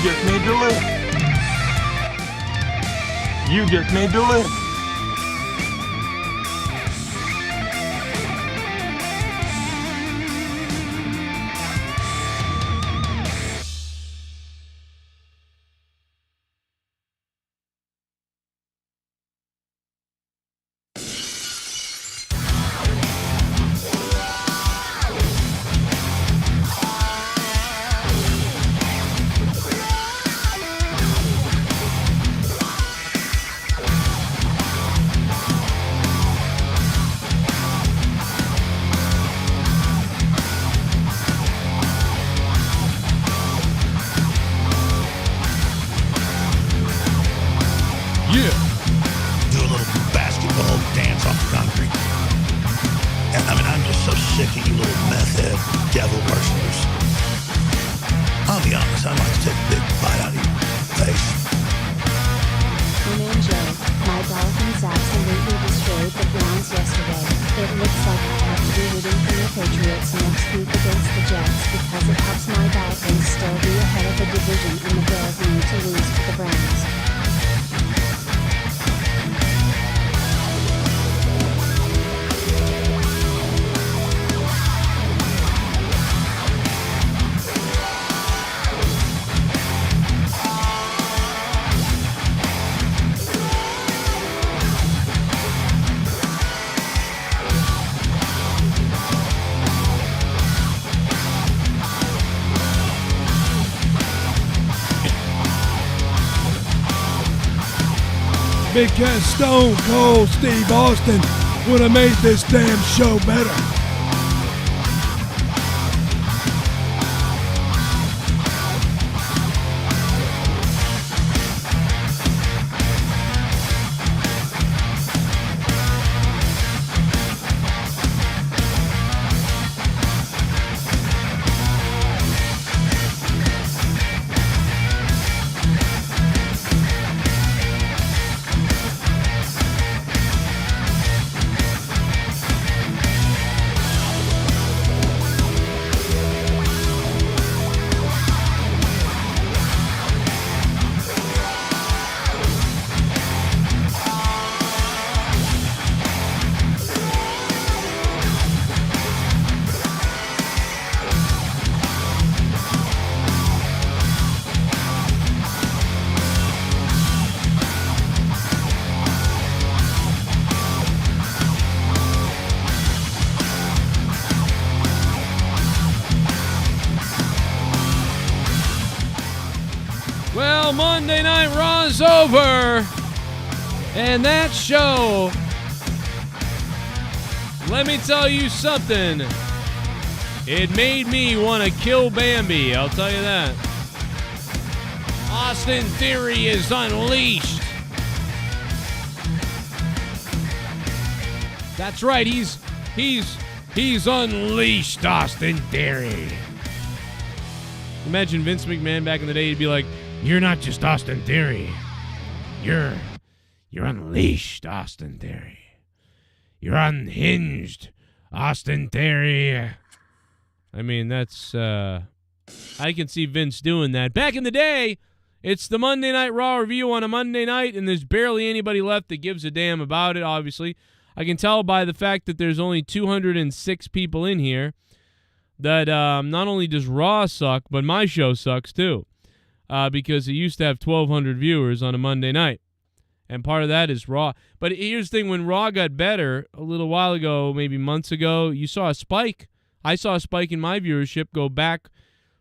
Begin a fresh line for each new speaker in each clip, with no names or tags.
just need to live. You just need to live.
Because Stone Cold Steve Austin would have made this damn show better.
Monday Night Raw's over. And that show, let me tell you something. It made me want to kill Bambi, I'll tell you that. Austin Theory is unleashed. That's right, he's unleashed, Austin Theory. Imagine Vince McMahon back in the day, he'd be like, "You're not just Austin Theory. You're unleashed, Austin Theory. You're unhinged, Austin Theory." I mean, that's, I can see Vince doing that. Back in the day, it's the Monday Night Raw review on a Monday night, and there's barely anybody left that gives a damn about it, obviously. I can tell by the fact that there's only 206 people in here that not only does Raw suck, but my show sucks too. Because it used to have 1,200 viewers on a Monday night. And part of that is Raw. But here's the thing, when Raw got better a little while ago, maybe months ago, you saw a spike. I saw a spike in my viewership go back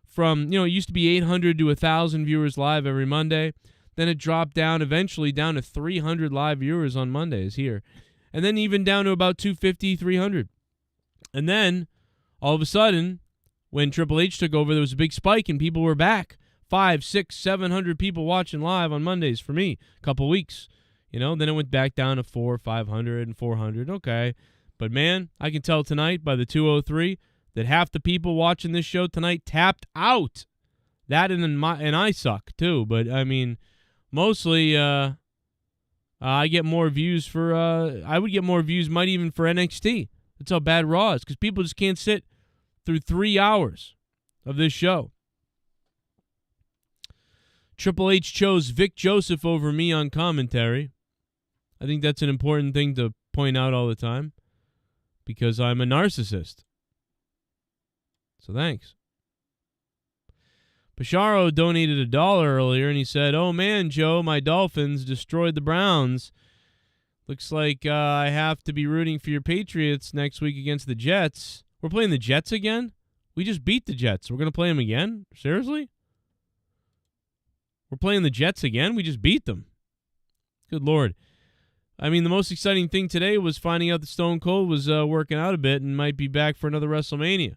from, it used to be 800 to 1,000 viewers live every Monday. Then it dropped down eventually down to 300 live viewers on Mondays here. And then even down to about 250, 300. And then, all of a sudden, when Triple H took over, there was a big spike and people were back. 500, 600, 700 people watching live on Mondays for me. A couple weeks. Then it went back down to 400, 500, and 400. Okay. But, man, I can tell tonight by the 203 that half the people watching this show tonight tapped out. That and I suck, too. But, I mean, mostly I get more views for, I would get more views, might even for NXT. That's how bad Raw is, because people just can't sit through 3 hours of this show. Triple H chose Vic Joseph over me on commentary. I think that's an important thing to point out all the time because I'm a narcissist. So thanks. Pasharo donated $1 earlier, and he said, "Oh man, Joe, my Dolphins destroyed the Browns. Looks like I have to be rooting for your Patriots next week against the Jets." We're playing the Jets again? We just beat the Jets. We're going to play them again? Seriously? We're playing the Jets again? We just beat them. Good Lord. I mean, the most exciting thing today was finding out that Stone Cold was working out a bit and might be back for another WrestleMania.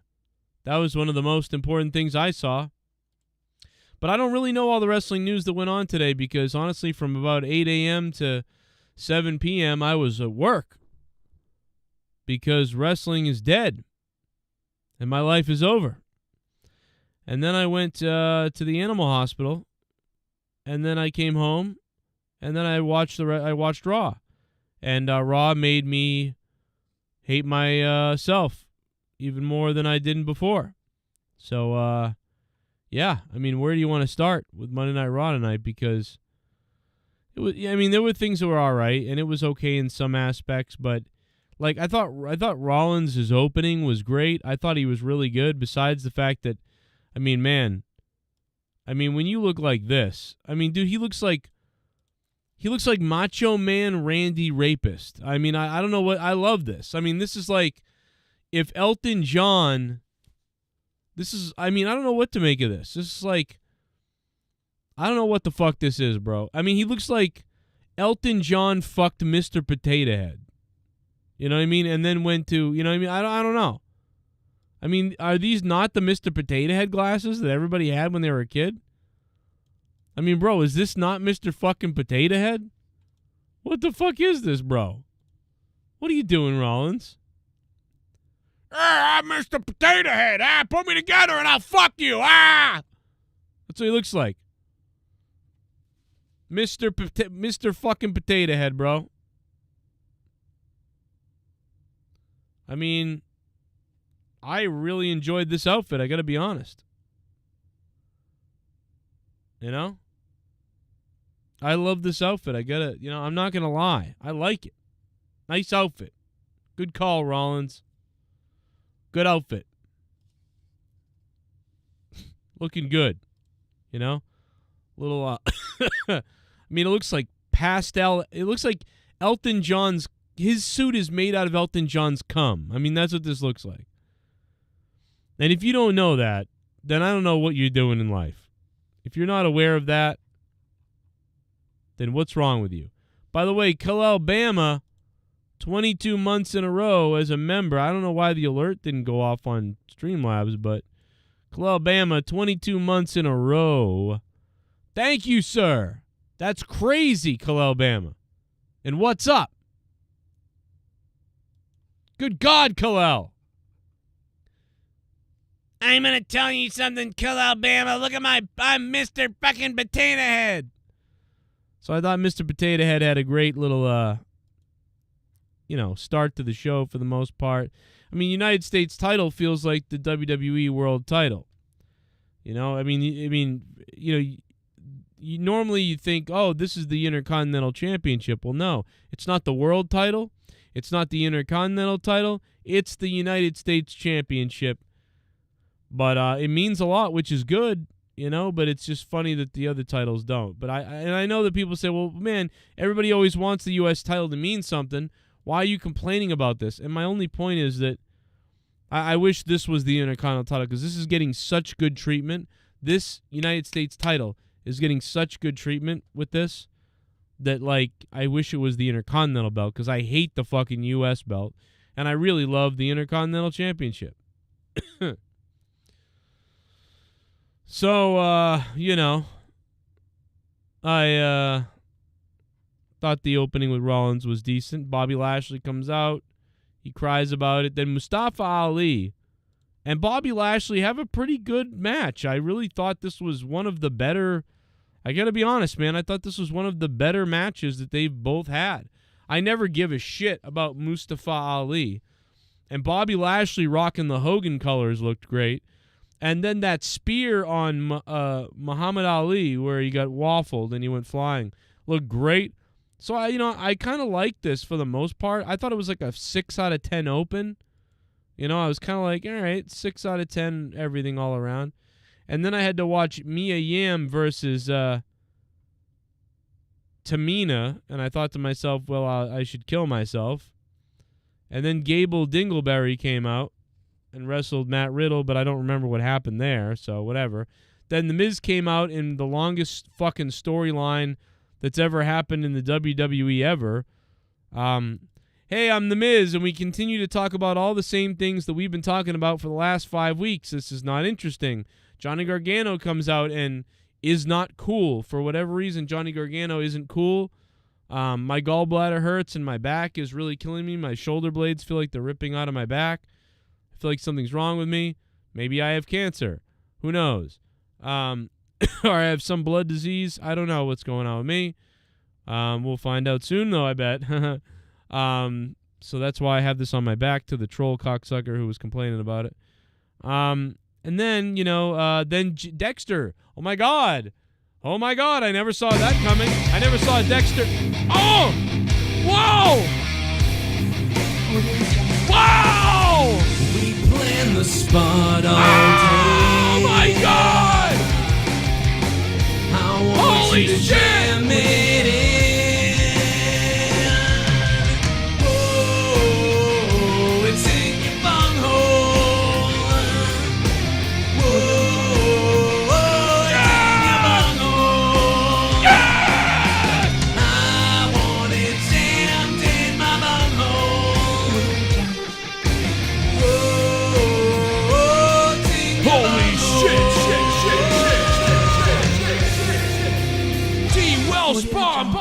That was one of the most important things I saw. But I don't really know all the wrestling news that went on today because, honestly, from about 8 a.m. to 7 p.m., I was at work because wrestling is dead and my life is over. And then I went to the animal hospital, and then I came home, and then I watched Raw. And Raw made me hate myself even more than I did before. So, yeah, I mean, where do you want to start with Monday Night Raw tonight? Because it was, I mean, there were things that were all right, and it was okay in some aspects, but like I thought Rollins' opening was great. I thought he was really good. Besides the fact that, I mean, man, I mean, when you look like this, I mean, dude, he looks like Macho Man Randy Rapist. I mean, I don't know what, I love this. I mean, this is like if Elton John. This is, I mean, I don't know what to make of this. This is like, I don't know what the fuck this is, bro. I mean, he looks like Elton John fucked Mr. Potato Head. You know what I mean? And then went to, you know what I mean? I don't know. I mean, are these not the Mr. Potato Head glasses that everybody had when they were a kid? I mean, bro, is this not Mr. fucking Potato Head? What the fuck is this, bro? What are you doing, Rollins? Hey, I'm Mr. Potato Head. Put me together and I'll fuck you. That's what he looks like. Mr. fucking Potato Head, bro. I mean, I really enjoyed this outfit. I got to be honest. You know? I love this outfit. I got to, I'm not going to lie. I like it. Nice outfit. Good call, Rollins. Good outfit. Looking good. Little, I mean, it looks like pastel. It looks like Elton John's, his suit is made out of Elton John's cum. I mean, that's what this looks like. And if you don't know that, then I don't know what you're doing in life. If you're not aware of that, then what's wrong with you? By the way, Khalil Bama, 22 months in a row as a member. I don't know why the alert didn't go off on Streamlabs, but Khalil Bama, 22 months in a row. Thank you, sir. That's crazy, Khalil Bama. And what's up? Good God, Khalil. I'm going to tell you something, Khalil Bama. Look at I'm Mr. fucking Potato Head. So I thought Mr. Potato Head had a great little, start to the show for the most part. I mean, United States title feels like the WWE World title. Normally you think, oh, this is the Intercontinental Championship. Well, no, it's not the World title. It's not the Intercontinental title. It's the United States Championship. But it means a lot, which is good, but it's just funny that the other titles don't. But I know that people say, well, man, everybody always wants the U.S. title to mean something. Why are you complaining about this? And my only point is that I wish this was the Intercontinental title because this is getting such good treatment. This United States title is getting such good treatment with this that, like, I wish it was the Intercontinental belt because I hate the fucking U.S. belt, and I really love the Intercontinental Championship. So, I thought the opening with Rollins was decent. Bobby Lashley comes out. He cries about it. Then Mustafa Ali and Bobby Lashley have a pretty good match. I really thought this was one of the better, I got to be honest, man. I thought this was one of the better matches that they've both had. I never give a shit about Mustafa Ali. And Bobby Lashley rocking the Hogan colors looked great. And then that spear on Muhammad Ali where he got waffled and he went flying looked great. So, I kind of liked this for the most part. I thought it was like a 6 out of 10 open. I was kind of like, all right, 6 out of 10 everything all around. And then I had to watch Mia Yim versus Tamina, and I thought to myself, well, I should kill myself. And then Gable Dingleberry came out and wrestled Matt Riddle, but I don't remember what happened there, so whatever. Then The Miz came out in the longest fucking storyline that's ever happened in the WWE ever. Hey, I'm The Miz, and we continue to talk about all the same things that we've been talking about for the last 5 weeks. This is not interesting. Johnny Gargano comes out and is not cool. For whatever reason, Johnny Gargano isn't cool. My gallbladder hurts, and my back is really killing me. My shoulder blades feel like they're ripping out of my back. I feel like something's wrong with me. Maybe I have cancer. Who knows? Or I have some blood disease. I don't know what's going on with me. We'll find out soon, though, I bet. So that's why I have this on my back, to the troll cocksucker who was complaining about it. And then, then Dexter. Oh, my God. I never saw that coming. I never saw Dexter. Oh! Whoa! Wow!
We plan the spot all
Oh, my God!
I want
Holy
you to
shit!
jam it in. Oh, it's in your bunghole. Whoa, it's in your bunghole. I want it jammed in my bunghole. Whoa, it's in your
Holy shit, DWELSH bomb.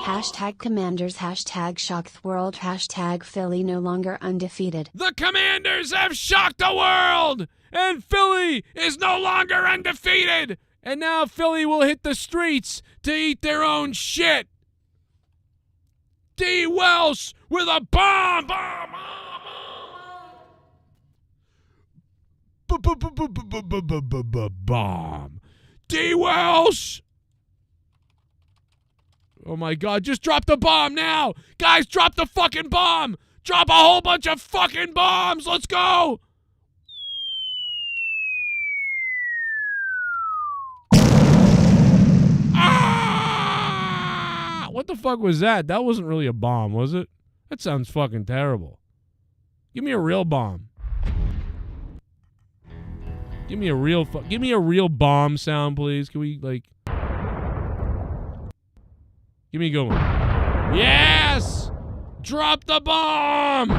Hashtag Commanders, hashtag shock the world, hashtag Philly no longer undefeated.
The Commanders have shocked the world, and Philly is no longer undefeated. And now Philly will hit the streets to eat their own shit. DWELSH with a bomb. Bomb. DWELSH. Oh my God, just drop the bomb now. Guys, drop the fucking bomb. Drop a whole bunch of fucking bombs. Let's go. Ah! What the fuck was that? That wasn't really a bomb, was it? That sounds fucking terrible. Give me a real bomb. Give me a real bomb sound, please. Can we, like... Give me a good one. Yes! Drop the bomb!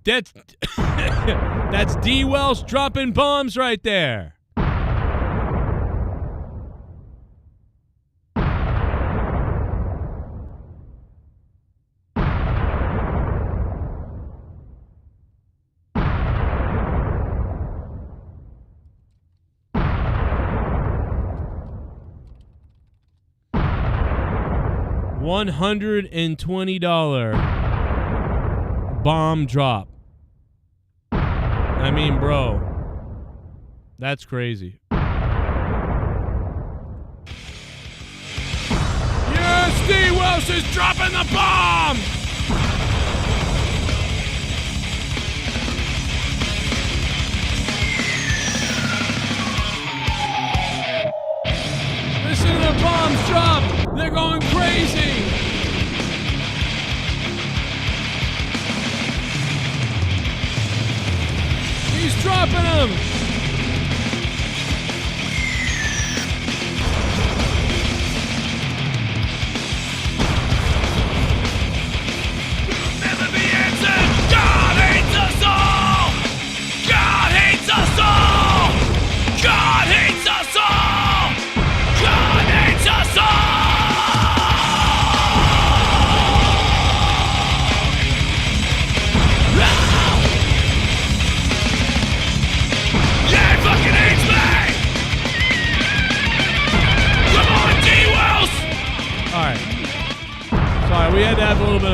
That's DWELSH dropping bombs right there. $120 bomb drop. I mean, bro, that's crazy. Yes, DWELSH is dropping the bomb. Listen to the bombs drop. They're going crazy. He's dropping them. Never be answered. God hates us all. God hates us all. God hates us all. God hates us all.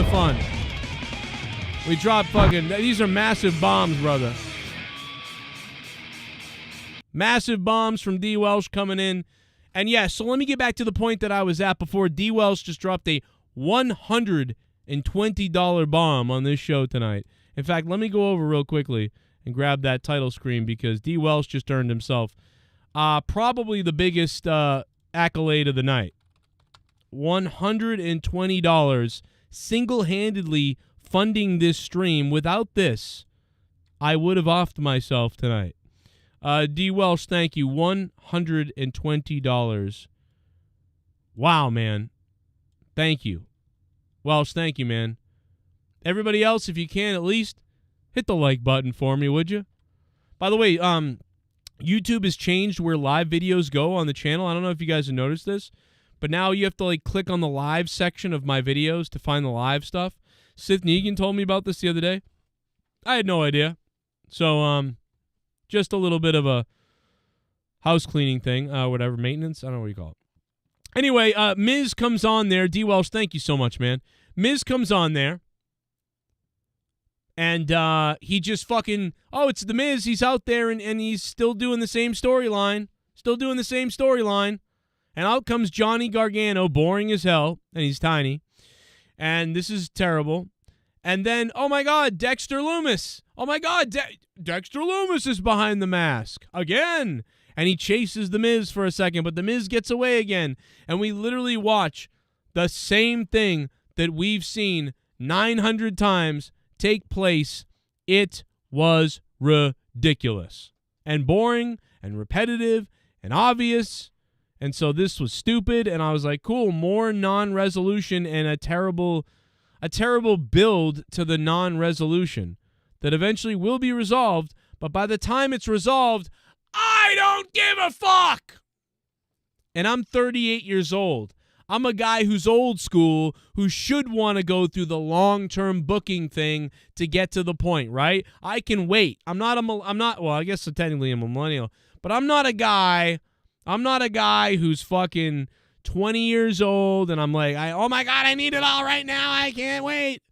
of fun. We dropped fucking... These are massive bombs, brother. Massive bombs from DWELSH coming in. And yes, so let me get back to the point that I was at before. DWELSH just dropped a $120 bomb on this show tonight. In fact, let me go over real quickly and grab that title screen because DWELSH just earned himself probably the biggest accolade of the night. $120 single-handedly funding this stream. Without this, I would have offed myself tonight. DWELSH, thank you. $120. Wow, man. Thank you. Welsh, thank you, man. Everybody else, if you can, at least hit the like button for me, would you? By the way, YouTube has changed where live videos go on the channel. I don't know if you guys have noticed this, but now you have to like click on the live section of my videos to find the live stuff. SITH NEGAN told me about this the other day. I had no idea. So, just a little bit of a house cleaning thing, whatever, maintenance. I don't know what you call it. Anyway, Miz comes on there. DWELSH, thank you so much, man. Miz comes on there. And he just fucking, oh, it's the Miz. He's out there and he's still doing the same storyline. Still doing the same storyline. And out comes Johnny Gargano, boring as hell, and he's tiny. And this is terrible. And then, oh my God, Dexter Loomis. Oh my God, Dexter Loomis is behind the mask again. And he chases the Miz for a second, but the Miz gets away again. And we literally watch the same thing that we've seen 900 times take place. It was ridiculous and boring and repetitive and obvious. And so this was stupid. And I was like, cool, more non-resolution and a terrible build to the non-resolution that eventually will be resolved. But by the time it's resolved, I don't give a fuck. And I'm 38 years old. I'm a guy who's old school, who should want to go through the long-term booking thing to get to the point, right? I can wait. Well, I guess technically I'm a millennial, but I'm not a guy who's fucking 20 years old and I'm like, oh my God, I need it all right now. I can't wait.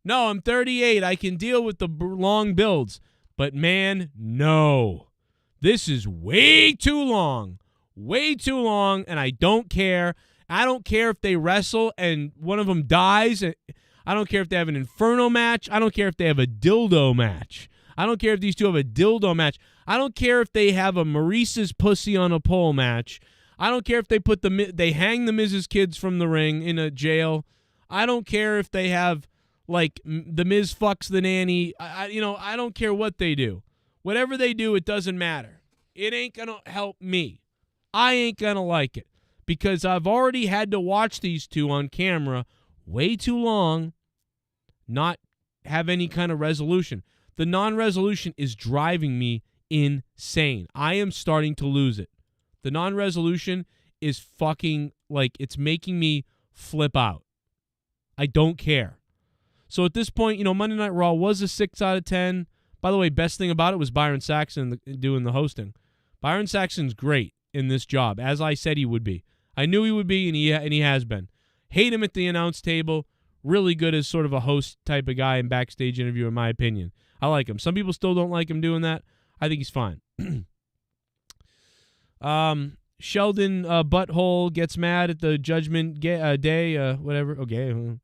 No, I'm 38. I can deal with the long builds. But man, no. This is way too long. Way too long, and I don't care. I don't care if they wrestle and one of them dies. I don't care if they have an Inferno match. I don't care if they have a dildo match. I don't care if these two have a dildo match. I don't care if they have a Maurice's pussy on a pole match. I don't care if they hang the Miz's kids from the ring in a jail. I don't care if they have, like, the Miz fucks the nanny. I don't care what they do. Whatever they do, it doesn't matter. It ain't going to help me. I ain't going to like it because I've already had to watch these two on camera way too long, not have any kind of resolution. The non-resolution is driving me insane. I am starting to lose it. The non-resolution is fucking, like, it's making me flip out. I don't care. So at this point, Monday Night Raw was a 6 out of 10. By the way, best thing about it was Byron Saxton doing the hosting. Byron Saxton's great in this job, as I said he would be. I knew he would be, and he has been. Hate him at the announce table. Really good as sort of a host type of guy and backstage interview, in my opinion. I like him. Some people still don't like him doing that. I think he's fine. Sheldon Butthole gets mad at the Judgment Day, whatever. Okay.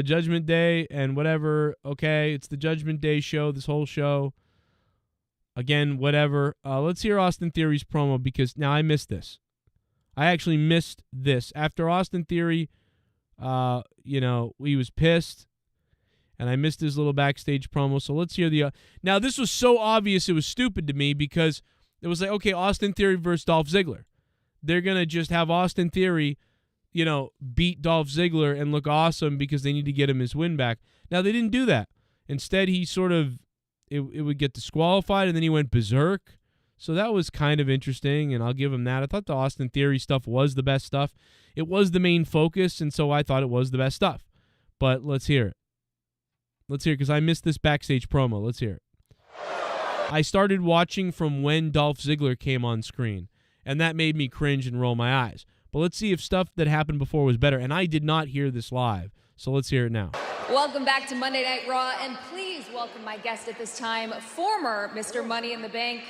Judgment Day and whatever. Okay, it's the Judgment Day show, this whole show. Again, whatever. Let's hear Austin Theory's promo because now I missed this. I actually missed this. After Austin Theory, he was pissed, and I missed his little backstage promo. So let's hear now, this was so obvious it was stupid to me because it was like, okay, Austin Theory versus Dolph Ziggler. They're going to just have Austin Theory, beat Dolph Ziggler and look awesome because they need to get him his win back. Now, they didn't do that. Instead, he sort of, it would get disqualified, and then he went berserk. So that was kind of interesting, and I'll give him that. I thought the Austin Theory stuff was the best stuff. It was the main focus, and so I thought it was the best stuff. But let's hear it. Let's hear it, because I missed this backstage promo. Let's hear it. I started watching from when Dolph Ziggler came on screen, and that made me cringe and roll my eyes. But let's see if stuff that happened before was better, and I did not hear this live, so let's hear it now.
Welcome back to Monday Night Raw, and please welcome my guest at this time, former Mr. Money in the Bank.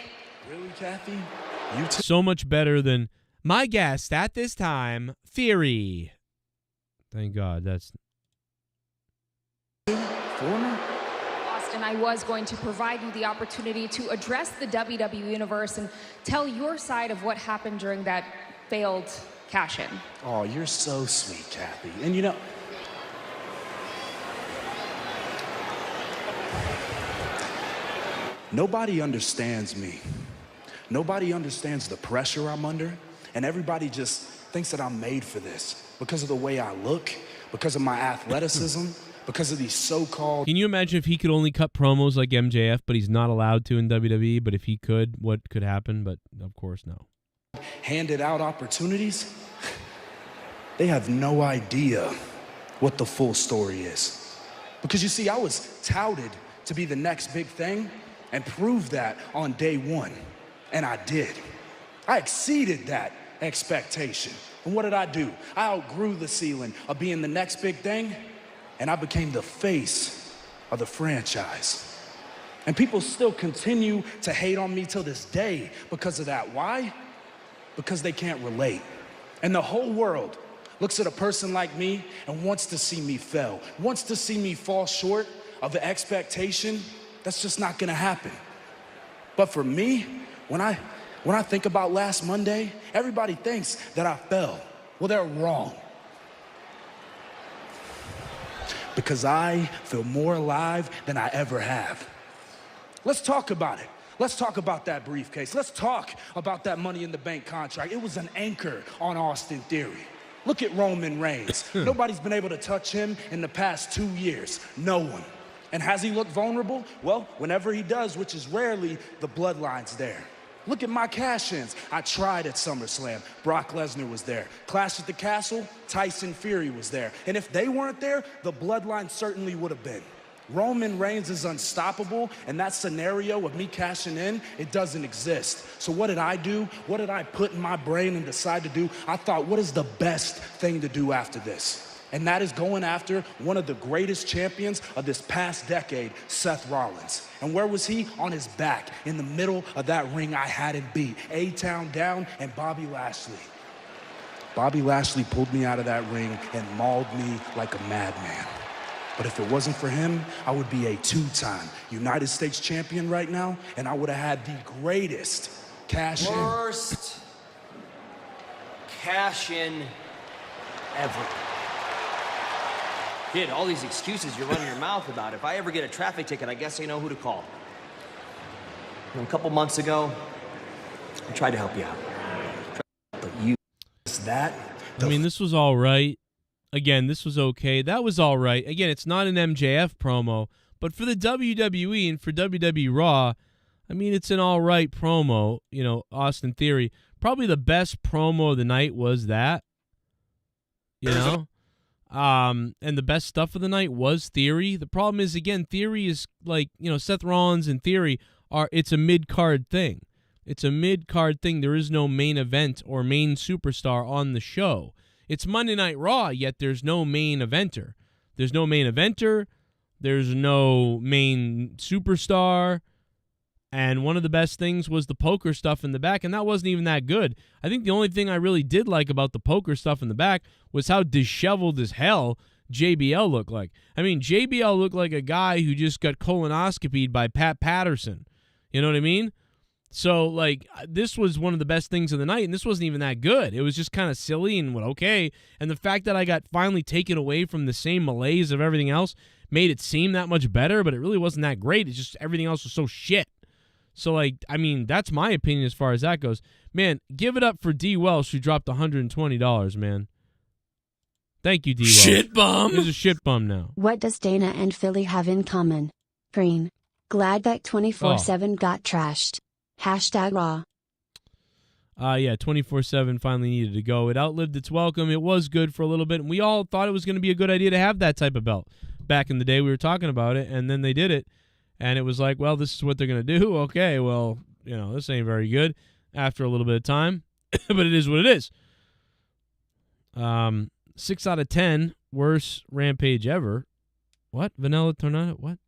Really, Kathy?
So much better than my guest at this time, Theory. Thank God. That's
Former?
Austin, I was going to provide you the opportunity to address the WWE Universe and tell your side of what happened during that failed cash-in.
Oh, you're so sweet, Kathy. And you know, nobody understands me. Nobody understands the pressure I'm under, and everybody just thinks that I'm made for this because of the way I look, because of my athleticism, because of these so-called...
Can you imagine if he could only cut promos like MJF, but he's not allowed to in WWE? But if he could, what could happen? But of course, no.
handed out opportunities. They have no idea what the full story is. Because you see, I was touted to be the next big thing and proved that on day one. And I did. I exceeded that expectation. And what did I do? I outgrew the ceiling of being the next big thing, and I became the face of the franchise. And people still continue to hate on me till this day because of that. Why? Because they can't relate. And the whole world looks at a person like me and wants to see me fail, wants to see me fall short of the expectation. That's just not gonna happen. But for me, when I think about last Monday, everybody thinks that I fell. Well, they're wrong. Because I feel more alive than I ever have. Let's talk about it. Let's talk about that briefcase. Let's talk about that Money in the Bank contract. It was an anchor on Austin Theory. Look at Roman Reigns. Nobody's been able to touch him in the past 2 years. No one. And has he looked vulnerable? Well, whenever he does, which is rarely, the bloodline's there. Look at my cash-ins. I tried at SummerSlam. Brock Lesnar was there. Clash at the Castle, Tyson Fury was there. And if they weren't there, the bloodline certainly would have been. Roman Reigns is unstoppable, and that scenario of me cashing in, it doesn't exist. So what did I do? What did I put in my brain and decide to do? I thought, what is the best thing to do after this? And that is going after one of the greatest champions of this past decade, Seth Rollins. And where was he? On his back, in the middle of that ring I had him beat. A-Town down and Bobby Lashley. Bobby Lashley pulled me out of that ring and mauled me like a madman. But if it wasn't for him, I would be a two-time United States champion right now, and I would have had the greatest cash-in.
Worst cash-in ever. Kid, all these excuses you're running your mouth about. If I ever get a traffic ticket, I guess I know who to call. And a couple months ago, I tried to help you out. But you...
That?
I mean, this was all right. Again, this was okay. That was all right. Again, it's not an MJF promo, but for the WWE and for WWE Raw, I mean, it's an all right promo, you know, Austin Theory. Probably the best promo of the night was that, you know? And the best stuff of the night was Theory. The problem is, again, Theory is like, you know, Seth Rollins and Theory it's a mid-card thing. It's a mid-card thing. There is no main event or main superstar on the show. It's Monday Night Raw, yet there's no main eventer. There's no main eventer. There's no main superstar. And one of the best things was the poker stuff in the back, and that wasn't even that good. I think the only thing I really did like about the poker stuff in the back was how disheveled as hell JBL looked like. I mean, JBL looked like a guy who just got colonoscopied by Pat Patterson. You know what I mean? So, like, this was one of the best things of the night, and this wasn't even that good. It was just kind of silly and okay. And the fact that I got finally taken away from the same malaise of everything else made it seem that much better, but it really wasn't that great. It's just everything else was so shit. So, like, I mean, that's my opinion as far as that goes. Man, give it up for DWELSH, who dropped $120, man. Thank you, DWELSH.
Shit bum.
He's a shit bum now.
What does Dana and Philly have in common? Green. Glad that 24/7 got trashed. #Raw.
Yeah, 24/7 finally needed to go. It outlived its welcome. It was good for a little bit, and we all thought it was going to be a good idea to have that type of belt. Back in the day, we were talking about it, and then they did it, and it was like, well, this is what they're going to do. Okay, well, you know, this ain't very good after a little bit of time, but it is what it is. 6 out of 10, worst Rampage ever. What? Vanilla Tornado? What?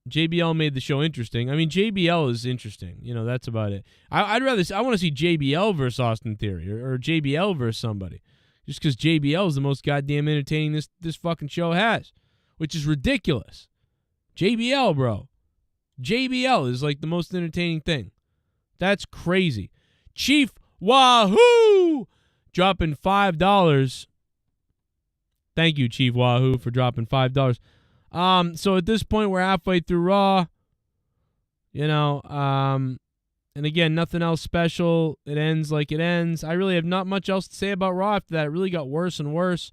JBL made the show interesting. I mean, JBL is interesting. You know, that's about it. I want to see JBL versus Austin Theory or JBL versus somebody. Just because JBL is the most goddamn entertaining this fucking show has, which is ridiculous. JBL, bro. JBL is like the most entertaining thing. That's crazy. Chief Wahoo dropping $5. Thank you, Chief Wahoo, for dropping $5. So at this point, we're halfway through Raw. You know, and again, nothing else special. It ends like it ends. I really have not much else to say about Raw after that. It really got worse and worse.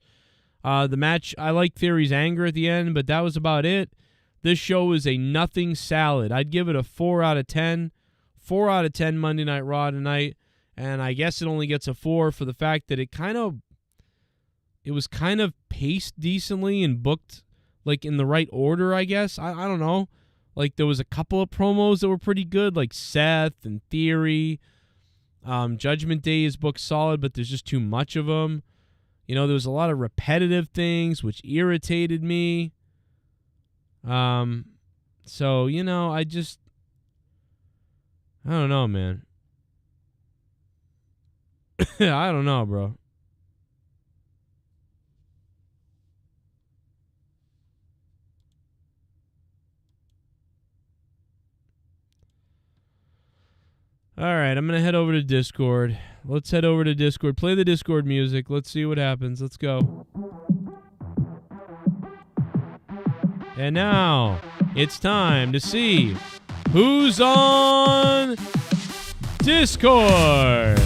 The match, I like Theory's anger at the end, but that was about it. This show is a nothing salad. I'd give it a 4 out of 10. 4 out of 10 Monday Night Raw tonight. And I guess it only gets a 4 for the fact that it was kind of paced decently and booked like in the right order, I guess. I don't know. Like there was a couple of promos that were pretty good, like Seth and Theory. Judgment Day is booked solid, but there's just too much of them. You know, there was a lot of repetitive things, which irritated me. So, you know, I don't know, man. I don't know, bro. All right, I'm going to head over to Discord. Let's head over to Discord. Play the Discord music. Let's see what happens. Let's go. And now, it's time to see who's on Discord.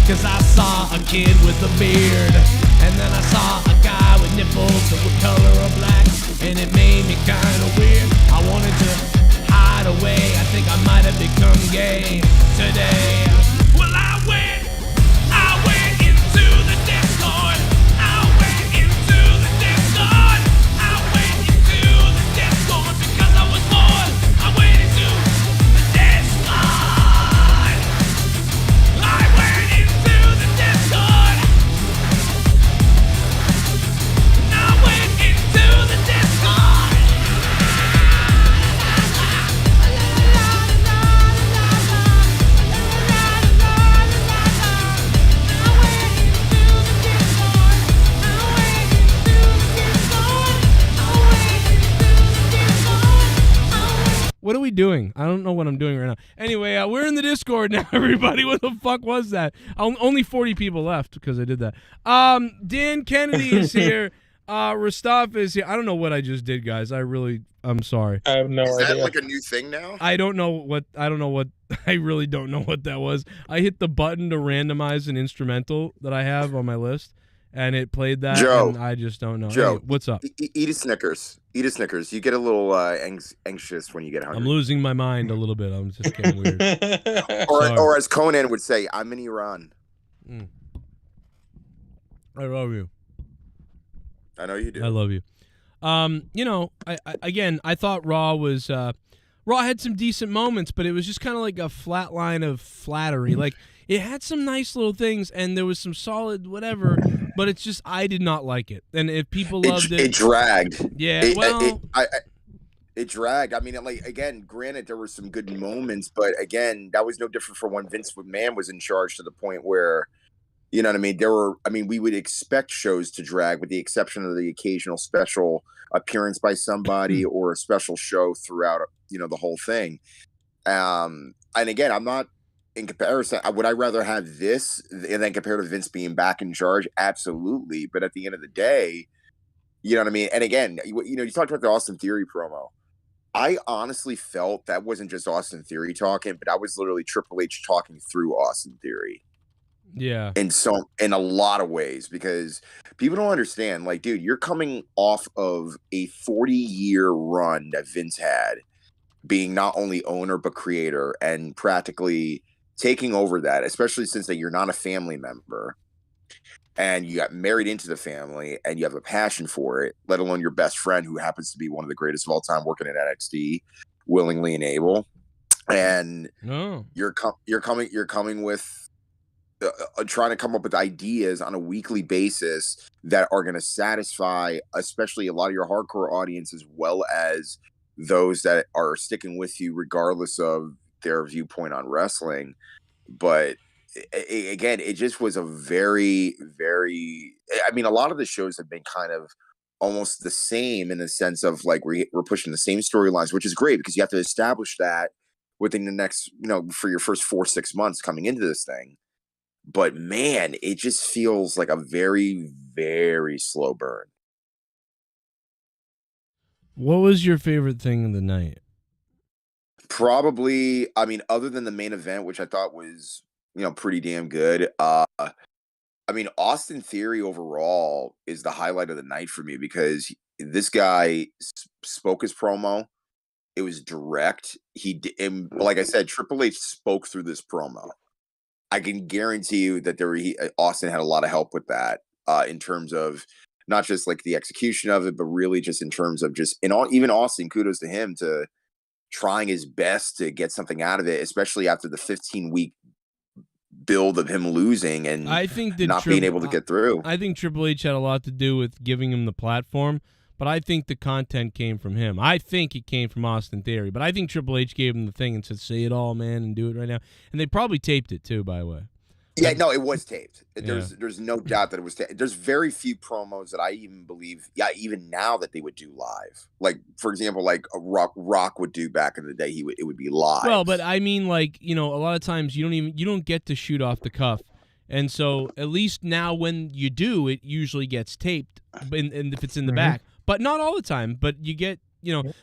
Cause I saw a kid with a beard, and then I saw a guy with nipples that were color of black, and it made me kinda weird. I wanted to hide away, I think I might have become gay today. Well, I went into the Discord. I went into the Discord. I went into the Discord because I was bored. I went into the Discord.
What are we doing? I don't know what I'm doing right now. Anyway, we're in the Discord now, everybody. What the fuck was that? Only 40 people left because I did that. Dan Kennedy is here. Rastaf is here. I don't know what I just did, guys. I'm sorry.
I have no idea.
Is that like a new thing now?
I really don't know what that was. I hit the button to randomize an instrumental that I have on my list, and it played that,
Joe,
and I just don't know.
Joe,
anyway, what's up?
Eat a Snickers. Eat a Snickers. You get a little anxious when you get hungry.
I'm losing my mind a little bit. I'm just getting weird.
or as Conan would say, I'm in Iran.
I love you.
I know you do.
I love you. You know, I thought Raw was Raw had some decent moments, but it was just kind of like a flat line of flattery. Like it had some nice little things, and there was some solid whatever. But it's just I did not like it, and if people loved it,
it dragged.
Yeah,
it dragged. I mean, like again, granted, there were some good moments, but again, that was no different from when Vince McMahon was in charge to the point where, You know what I mean? We would expect shows to drag with the exception of the occasional special appearance by somebody or a special show throughout, the whole thing. And again, I'm not in comparison. Would I rather have this than compared to Vince being back in charge? Absolutely. But at the end of the day, you know what I mean? And again, you talked about the Austin Theory promo. I honestly felt that wasn't just Austin Theory talking, but that was literally Triple H talking through Austin Theory.
Yeah.
In a lot of ways, because people don't understand, like, dude, you're coming off of a 40-year run that Vince had, being not only owner but creator, and practically taking over that, especially since that you're not a family member and you got married into the family and you have a passion for it, let alone your best friend who happens to be one of the greatest of all time working at NXT, willingly and able. And you're coming with trying to come up with ideas on a weekly basis that are going to satisfy, especially a lot of your hardcore audience, as well as those that are sticking with you regardless of their viewpoint on wrestling. But again, it just was a very, very, a lot of the shows have been kind of almost the same in the sense of like we're pushing the same storylines, which is great because you have to establish that within the next, for your first 4-6 months coming into this thing. But man, it just feels like a very, very slow burn.
What was your favorite thing of the night?
Probably, other than the main event, which I thought was, pretty damn good. Austin Theory overall is the highlight of the night for me because this guy spoke his promo. It was direct. Like I said, Triple H spoke through this promo. I can guarantee you that Austin had a lot of help with that in terms of not just like the execution of it, but really just in terms of even Austin, kudos to him to trying his best to get something out of it, especially after the 15-week build of him losing and
I think that
not being able to get through.
I think Triple H had a lot to do with giving him the platform, but I think the content came from him. I think it came from Austin Theory, but I think Triple H gave him the thing and said, say it all, man, and do it right now. And they probably taped it too, by the way.
Yeah, no, it was taped. There's no doubt that it was taped. There's very few promos that I even believe, even now that they would do live. Like, for example, like a Rock would do back in the day, it would be live.
Well, but a lot of times you don't get to shoot off the cuff. And so at least now when you do, it usually gets taped and if it's in the back. But not all the time, but you get,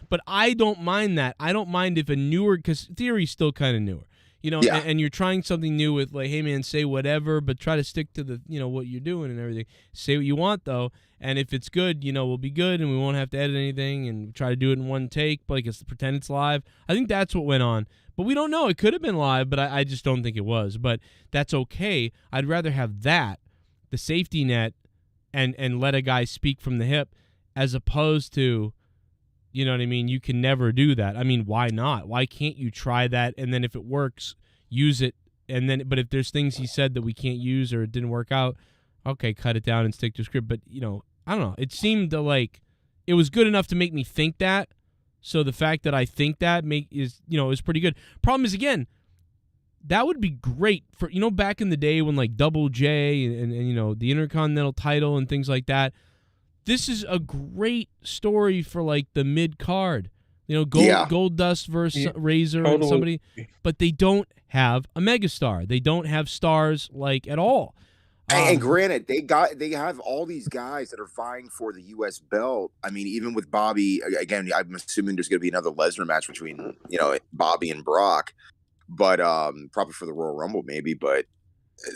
but I don't mind that. I don't mind if because Theory's still kind of newer. And you're trying something new with like, hey man, say whatever, but try to stick to the, what you're doing and everything. Say what you want though, and if it's good, we'll be good, and we won't have to edit anything, and try to do it in one take. But pretend it's live. I think that's what went on, but we don't know. It could have been live, but I just don't think it was. But that's okay. I'd rather have that, the safety net, and let a guy speak from the hip, as opposed to, you know what I mean? You can never do that. Why not? Why can't you try that? And then if it works, use it. But if there's things he said that we can't use or it didn't work out, okay, cut it down and stick to script. But, I don't know. It seemed like it was good enough to make me think that. So the fact that I think that is pretty good. Problem is, again, that would be great for, back in the day when like Double J and the Intercontinental title and things like that. This is a great story for like the mid card, Gold Dust versus Razor and somebody, but they don't have a megastar. They don't have stars like at all.
And granted, they have all these guys that are vying for the U.S. belt. Even with Bobby, again, I'm assuming there's going to be another Lesnar match between Bobby and Brock, but probably for the Royal Rumble maybe. But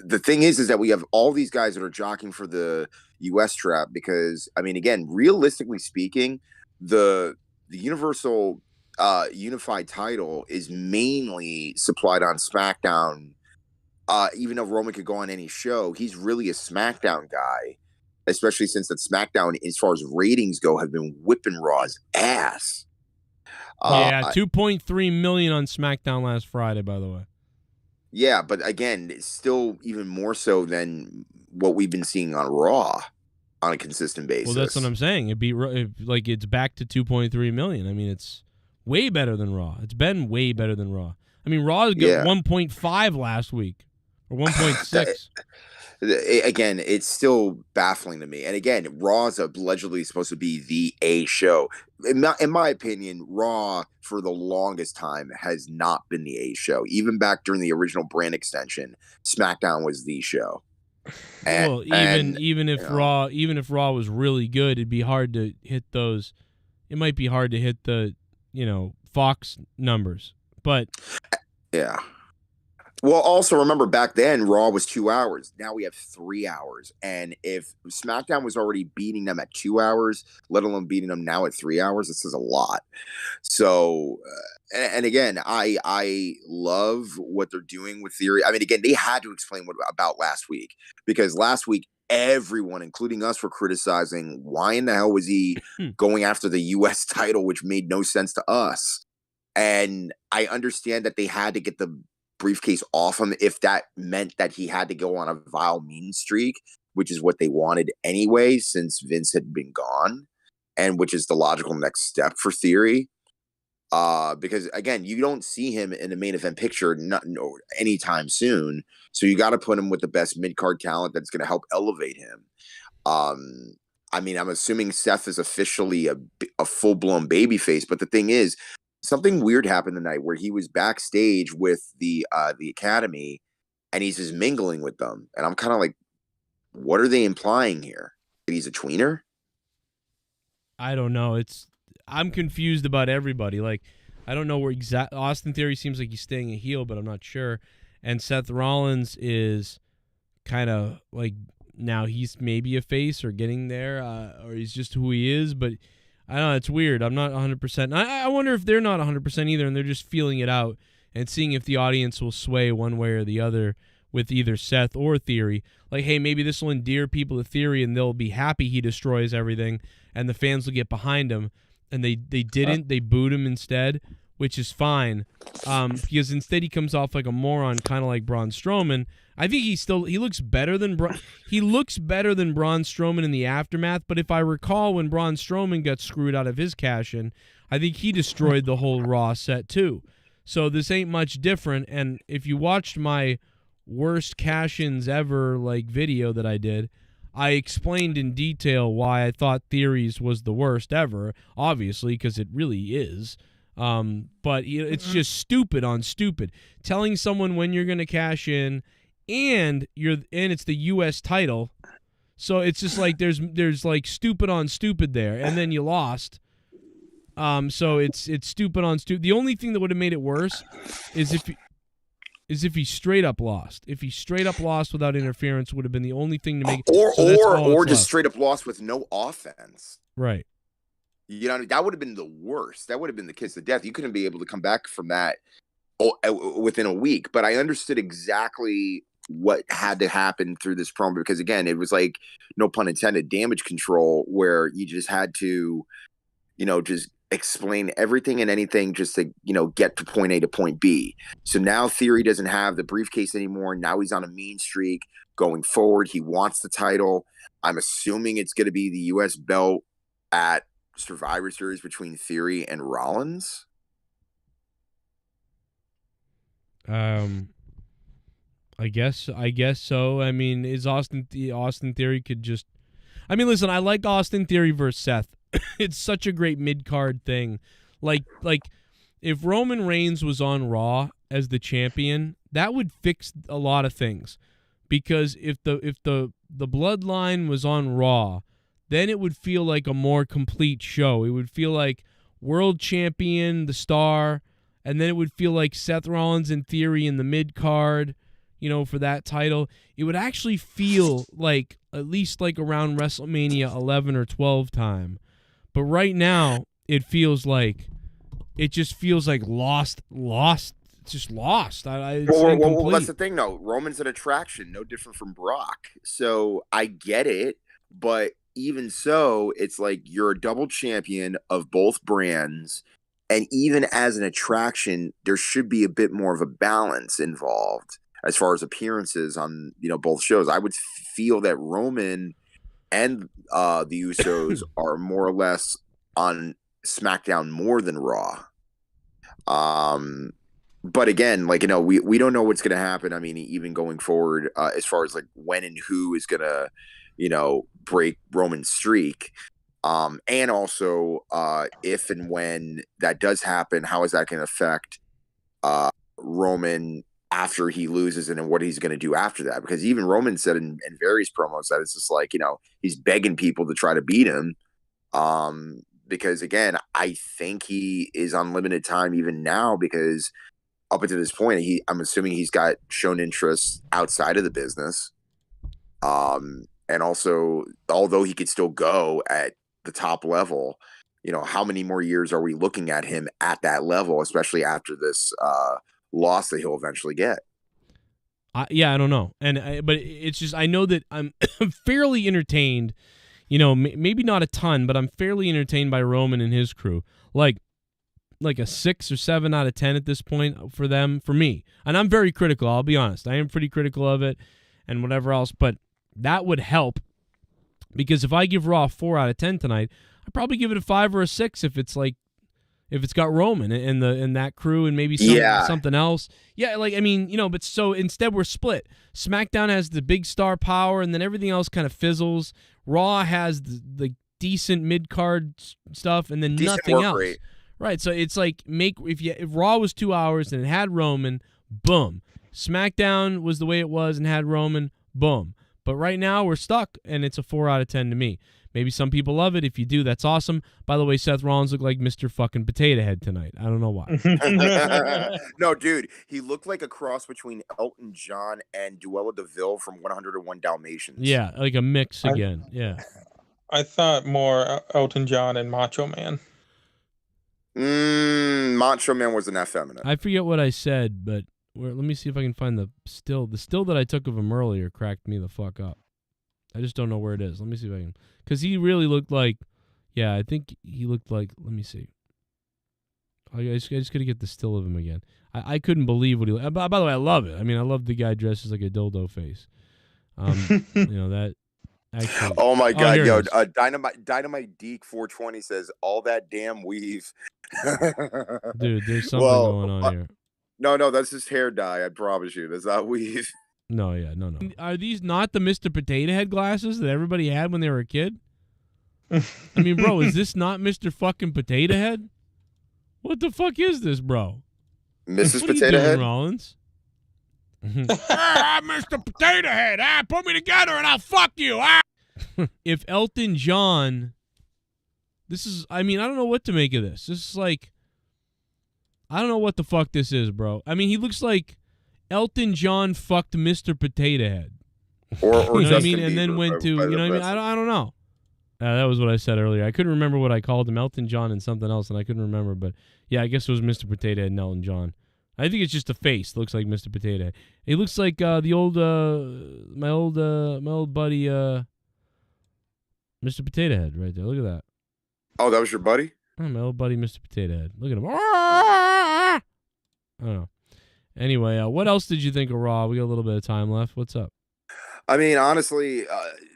the thing is that we have all these guys that are jockeying for the U.S. strap because, again, realistically speaking, the Universal Unified title is mainly supplied on SmackDown. Even though Roman could go on any show, he's really a SmackDown guy, especially since that SmackDown, as far as ratings go, have been whipping Raw's ass.
2.3 million on SmackDown last Friday, by the way.
Yeah, but again, it's still even more so than what we've been seeing on Raw on a consistent basis.
Well, that's what I'm saying. It's back to 2.3 million. It's way better than Raw. It's been way better than Raw. Raw got 1.5 last week or 1.6.
Again, it's still baffling to me. And again, Raw is allegedly supposed to be the A show. In my opinion, Raw for the longest time has not been the A show. Even back during the original brand extension, SmackDown was the show.
Well, even if Raw was really good, it'd be hard to hit those. It might be hard to hit the Fox numbers, but
yeah. Well, also remember back then Raw was 2 hours. Now we have 3 hours, and if SmackDown was already beating them at 2 hours, let alone beating them now at 3 hours, this is a lot. So, and again, I love what they're doing with Theory. I mean, again, they had to explain about last week, because last week everyone, including us, were criticizing why in the hell was he going after the U.S. title, which made no sense to us. And I understand that they had to get the briefcase off him if that meant that he had to go on a vile mean streak, which is what they wanted anyway, since Vince had been gone, and which is the logical next step for Theory. Because again, you don't see him in the main event picture anytime soon, so you got to put him with the best mid-card talent that's going to help elevate him. I mean, I'm assuming Seth is officially a full-blown babyface, but the thing is, something weird happened tonight where he was backstage with the Academy, and he's just mingling with them. And I'm kind of like, what are they implying here? That he's a tweener?
I don't know. I'm confused about everybody. Like, I don't know where Austin Theory seems like he's staying a heel, but I'm not sure. And Seth Rollins is kind of like, now he's maybe a face or getting there, or he's just who he is, but I don't know, it's weird. I'm not 100%. I wonder if they're not 100% either, and they're just feeling it out and seeing if the audience will sway one way or the other with either Seth or Theory. Like, hey, maybe this will endear people to Theory, and they'll be happy he destroys everything, and the fans will get behind him. And they didn't. They booed him instead, which is fine, because instead he comes off like a moron, kind of like Braun Strowman. I think he looks better than Braun Strowman in the aftermath. But if I recall, when Braun Strowman got screwed out of his cash-in, I think he destroyed the whole Raw set too. So this ain't much different. And if you watched my worst cash-ins ever video that I did, I explained in detail why I thought Theory's was the worst ever. Obviously, because it really is. But it's just stupid on stupid. Telling someone when you're going to cash in, and it's the U.S. title, so it's just like there's like stupid on stupid there, and then you lost. So it's stupid on stupid. The only thing that would have made it worse is if he straight up lost. If he straight up lost without interference, would have been the only thing to make it.
Or just straight up lost with no offense.
Right.
You know, that would have been the worst. That would have been the kiss of death. You couldn't be able to come back from that within a week. But I understood exactly what had to happen through this promo, because again, it was like, no pun intended, damage control, where you just had to, just explain everything and anything just to, get to point A to point B. So now Theory doesn't have the briefcase anymore. Now he's on a mean streak going forward. He wants the title. I'm assuming it's going to be the U.S. belt at Survivor Series between Theory and Rollins.
I guess so. I mean, Austin Theory could just... I mean, listen, I like Austin Theory versus Seth. It's such a great mid-card thing. Like if Roman Reigns was on Raw as the champion, that would fix a lot of things. Because if the bloodline was on Raw, then it would feel like a more complete show. It would feel like world champion, the star, and then it would feel like Seth Rollins and Theory in the mid-card, for that title. It would actually feel like, at least like around WrestleMania 11 or 12 time. But right now, it just feels like lost. It's just lost.
Well, that's the thing, though. Roman's an attraction, no different from Brock. So I get it, but even so, it's like you're a double champion of both brands, and even as an attraction, there should be a bit more of a balance involved as far as appearances on both shows. I would feel that Roman and the Usos are more or less on SmackDown more than Raw. but again, like, we don't know what's going to happen. I mean, even going forward, as far as like when and who is going to, break Roman's streak. And also, if and when that does happen, how is that going to affect Roman after he loses, and then what he's going to do after that? Because even Roman said in various promos that it's just like, he's begging people to try to beat him. Because again, I think he is on limited time even now, because up until this point, I'm assuming he's got shown interest outside of the business. And also, although he could still go at the top level, how many more years are we looking at him at that level, especially after this loss that he'll eventually get?
Yeah, I don't know. But it's just, I know that I'm fairly entertained, maybe not a ton, but I'm fairly entertained by Roman and his crew. Like a 6 or 7 out of 10 at this point for them, for me. And I'm very critical, I'll be honest. I am pretty critical of it and whatever else, but that would help, because if I give Raw a 4 out of 10 tonight, I'd probably give it a 5 or a 6 if it's got Roman and that crew and maybe something else. Yeah, but so instead we're split. SmackDown has the big star power, and then everything else kind of fizzles. Raw has the decent mid-card stuff, and then nothing else. Rate. Right, so it's like, if Raw was 2 hours and it had Roman, boom. SmackDown was the way it was and had Roman, boom. But right now we're stuck, and it's a 4 out of 10 to me. Maybe some people love it. If you do, that's awesome. By the way, Seth Rollins looked like Mr. fucking Potato Head tonight. I don't know why.
No, dude, he looked like a cross between Elton John and Duella DeVille from 101 Dalmatians.
Yeah, like a mix again. Yeah.
I thought more Elton John and Macho Man.
Macho Man wasn't that feminine.
I forget what I said, but let me see if I can find the still. The still that I took of him earlier cracked me the fuck up. I just don't know where it is. Let me see if I can. Because he really looked like, I think he looked like, let me see. I just got to get the still of him again. I couldn't believe what he looked. By the way, I love it. I mean, I love the guy dressed as like a dildo face. That actually.
Oh my God, Dynamite Deke 420 says, all that damn weave.
Dude, there's something going on here.
No, that's his hair dye. I promise you. That's not weave.
No. Are these not the Mr. Potato Head glasses that everybody had when they were a kid? I mean, bro, is this not Mr. fucking Potato Head? What the fuck is this, bro?
Mrs.
What
Potato
are you doing,
Head?
Rollins? I'm Mr. Potato Head. Put me together and I'll fuck you. If Elton John, I don't know what to make of this. This is like, I don't know what the fuck this is, bro. I mean, he looks like Elton John fucked Mr. Potato Head.
Or
you know what I mean?
Bieber,
and then went to, you know what I mean? I don't know. That was what I said earlier. I couldn't remember what I called him, Elton John and something else, and I couldn't remember. But yeah, I guess it was Mr. Potato Head and Elton John. I think it's just a face. Looks like Mr. Potato Head. He looks like the old, my old buddy, Mr. Potato Head right there. Look at that.
Oh, that was your buddy?
Oh, my old buddy, Mr. Potato Head. Look at him. I don't know. Anyway, what else did you think of Raw? We got a little bit of time left. What's up?
I mean, honestly,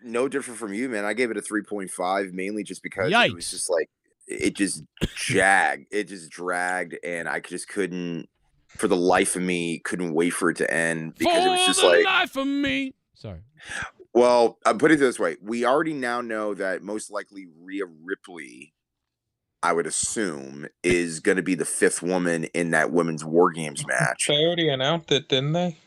no different from you, man. I gave it a 3.5, mainly just because it was just like, it just dragged, and I just couldn't, for the life of me, couldn't wait for it to end, because it was just like,
life of me. Sorry.
Well, I'm putting it this way. We already now know that most likely Rhea Ripley, I would assume, is going to be the 5th woman in that women's War Games match.
They already announced it, didn't they?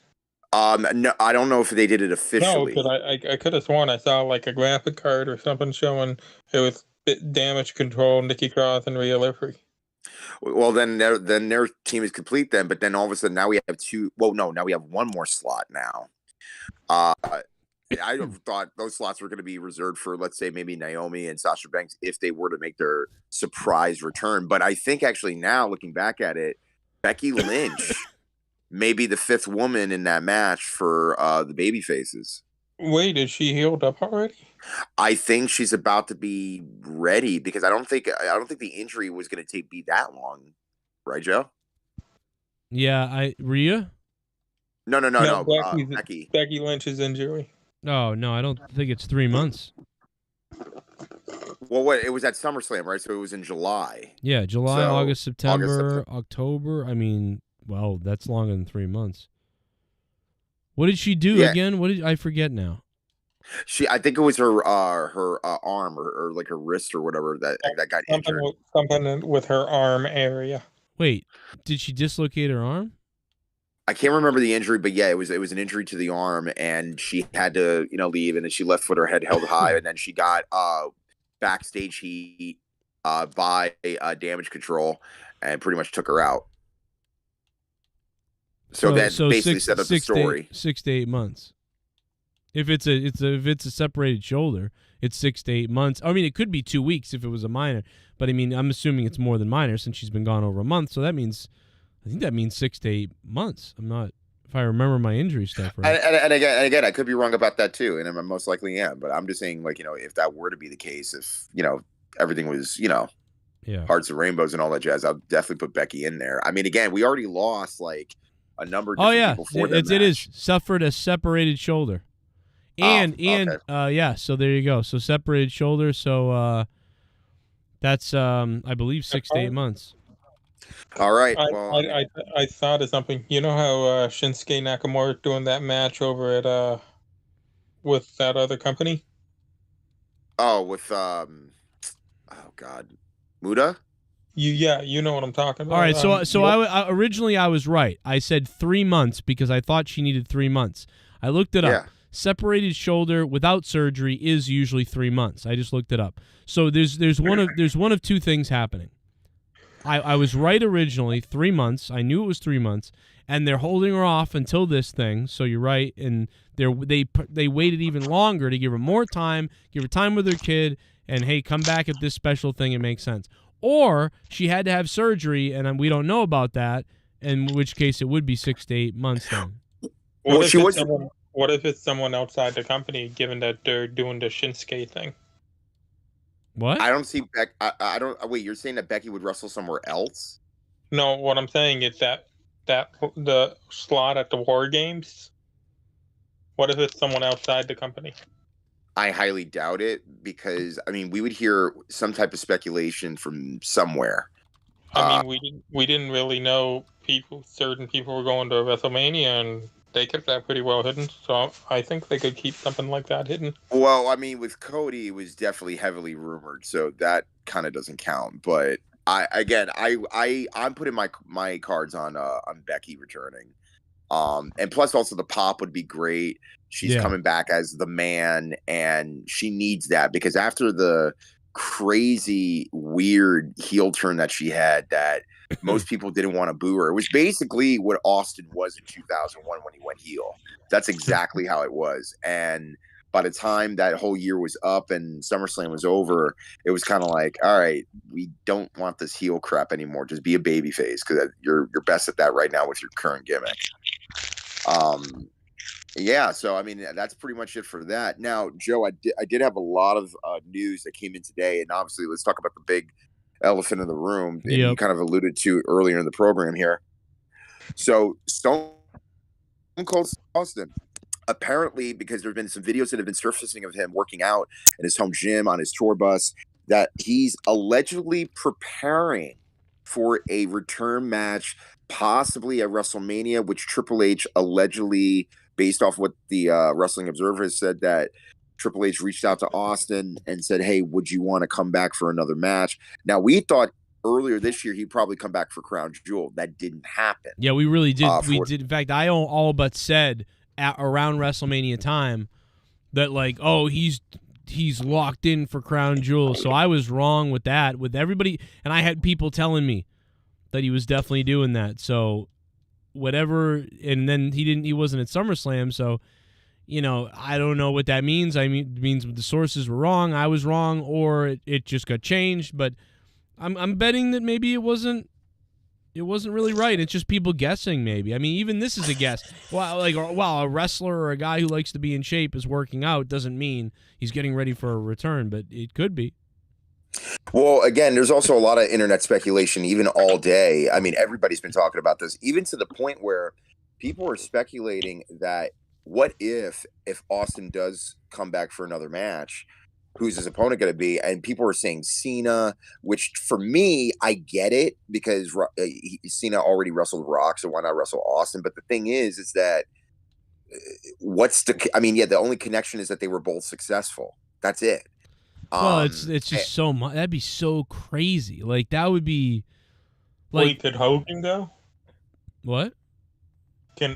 No, I don't know if they did it officially.
No, because I could have sworn I saw like a graphic card or something showing it was Damage Control, Nikki Cross, and Rhea Ripley.
Well, then their team is complete then, but then all of a sudden now we have 2. Well, no, now we have 1 more slot now. I thought those slots were going to be reserved for, let's say, maybe Naomi and Sasha Banks if they were to make their surprise return. But I think actually now, looking back at it, Becky Lynch may be the 5th woman in that match for the baby faces.
Wait, is she healed up already?
I think she's about to be ready, because I don't think the injury was going to be that long, right, Joe?
Yeah, Rhea?
No. Becky.
Becky Lynch's injury.
Oh, no, I don't think it's 3 months.
Well, it was at SummerSlam, right? So it was in July.
Yeah, July, August, September, October. I mean, well, that's longer than 3 months. What did she do again? What did I forget now?
I think it was her arm or like her wrist or whatever that got injured.
Something with her arm area.
Wait, did she dislocate her arm?
I can't remember the injury, but yeah, it was an injury to the arm, and she had to leave, and then she left with her head held high, and then she got backstage heat by Damage Control, and pretty much took her out. So that basically set up the story.
6 to 8 months. If it's a separated shoulder, it's 6 to 8 months. I mean, it could be 2 weeks if it was a minor, but I mean, I'm assuming it's more than minor since she's been gone over a month. So that means, I think that means 6 to 8 months. I'm not, if I remember my injury stuff right.
And again, I could be wrong about that too, and I most likely am. But I'm just saying, like, if that were to be the case, if everything was hearts and rainbows and all that jazz, I'll definitely put Becky in there. I mean, again, we already lost like a number of different people for that match.
It is suffered a separated shoulder. And so there you go. So separated shoulder. So that's I believe 6 to 8 months.
All right.
I thought of something. You know how Shinsuke Nakamura doing that match over at with that other company?
Oh, with Muda?
You know what I'm talking about.
All right, so I originally I was right. I said 3 months because I thought she needed 3 months. I looked it up. Separated shoulder without surgery is usually 3 months. I just looked it up. So there's one of two things happening. I was right originally, 3 months. I knew it was 3 months, and they're holding her off until this thing. So you're right, and they waited even longer to give her more time, give her time with her kid, and hey, come back at this special thing. It makes sense. Or she had to have surgery, and we don't know about that. In which case, it would be 6 to 8 months then.
What if it's someone outside the company, given that they're doing the Shinsuke thing?
What?
I don't see I don't. Wait, you're saying that Becky would wrestle somewhere else?
No, what I'm saying is that the slot at the War Games. What if it's someone outside the company?
I highly doubt it because I mean we would hear some type of speculation from somewhere.
I mean, we didn't really know certain people were going to WrestleMania, and they kept that pretty well hidden. So I think they could keep something like that hidden.
Well, I mean, with Cody, it was definitely heavily rumored, so that kind of doesn't count. But I'm putting my cards on Becky returning, and plus also the pop would be great. She's coming back as the man, and she needs that because after the crazy, weird heel turn that she had that most people didn't want to boo her. It was basically what Austin was in 2001 when he went heel. That's exactly how it was. And by the time that whole year was up and SummerSlam was over, it was kind of like, all right, we don't want this heel crap anymore. Just be a babyface because you're best at that right now with your current gimmick. Yeah, so I mean that's pretty much it for that. Now, Joe, I did have a lot of news that came in today, and obviously let's talk about the big elephant in the room that you kind of alluded to earlier in the program here. So Stone Cold Austin, apparently, because there have been some videos that have been surfacing of him working out in his home gym on his tour bus, that he's allegedly preparing for a return match, possibly at WrestleMania, which Triple H allegedly, based off what the Wrestling Observer has said, that Triple H reached out to Austin and said, hey, would you want to come back for another match? Now, we thought earlier this year he'd probably come back for Crown Jewel. That didn't happen.
Yeah, we really did. We did. In fact, I all but said around WrestleMania time that, like, oh, he's locked in for Crown Jewel. So I was wrong with that, with everybody. And I had people telling me that he was definitely doing that. So whatever, and then he wasn't at SummerSlam, so I don't know what that means. I mean, it means the sources were wrong, I was wrong, or it just got changed. But I'm betting that maybe it wasn't really right. It's just people guessing. Maybe, I mean, even this is a guess. Well, a wrestler or a guy who likes to be in shape is working out doesn't mean he's getting ready for a return, but it could be.
Well, again, there's also a lot of internet speculation, even all day. I mean, everybody's been talking about this, even to the point where people are speculating that what if Austin does come back for another match, who's his opponent going to be, and people are saying Cena, which for me, I get it because Cena already wrestled Rock, so why not wrestle Austin? But the thing is that the only connection is that they were both successful. That's it.
Well, it's just so much. That'd be so crazy. Like that would be. Like,
wait, could Hogan go?
What?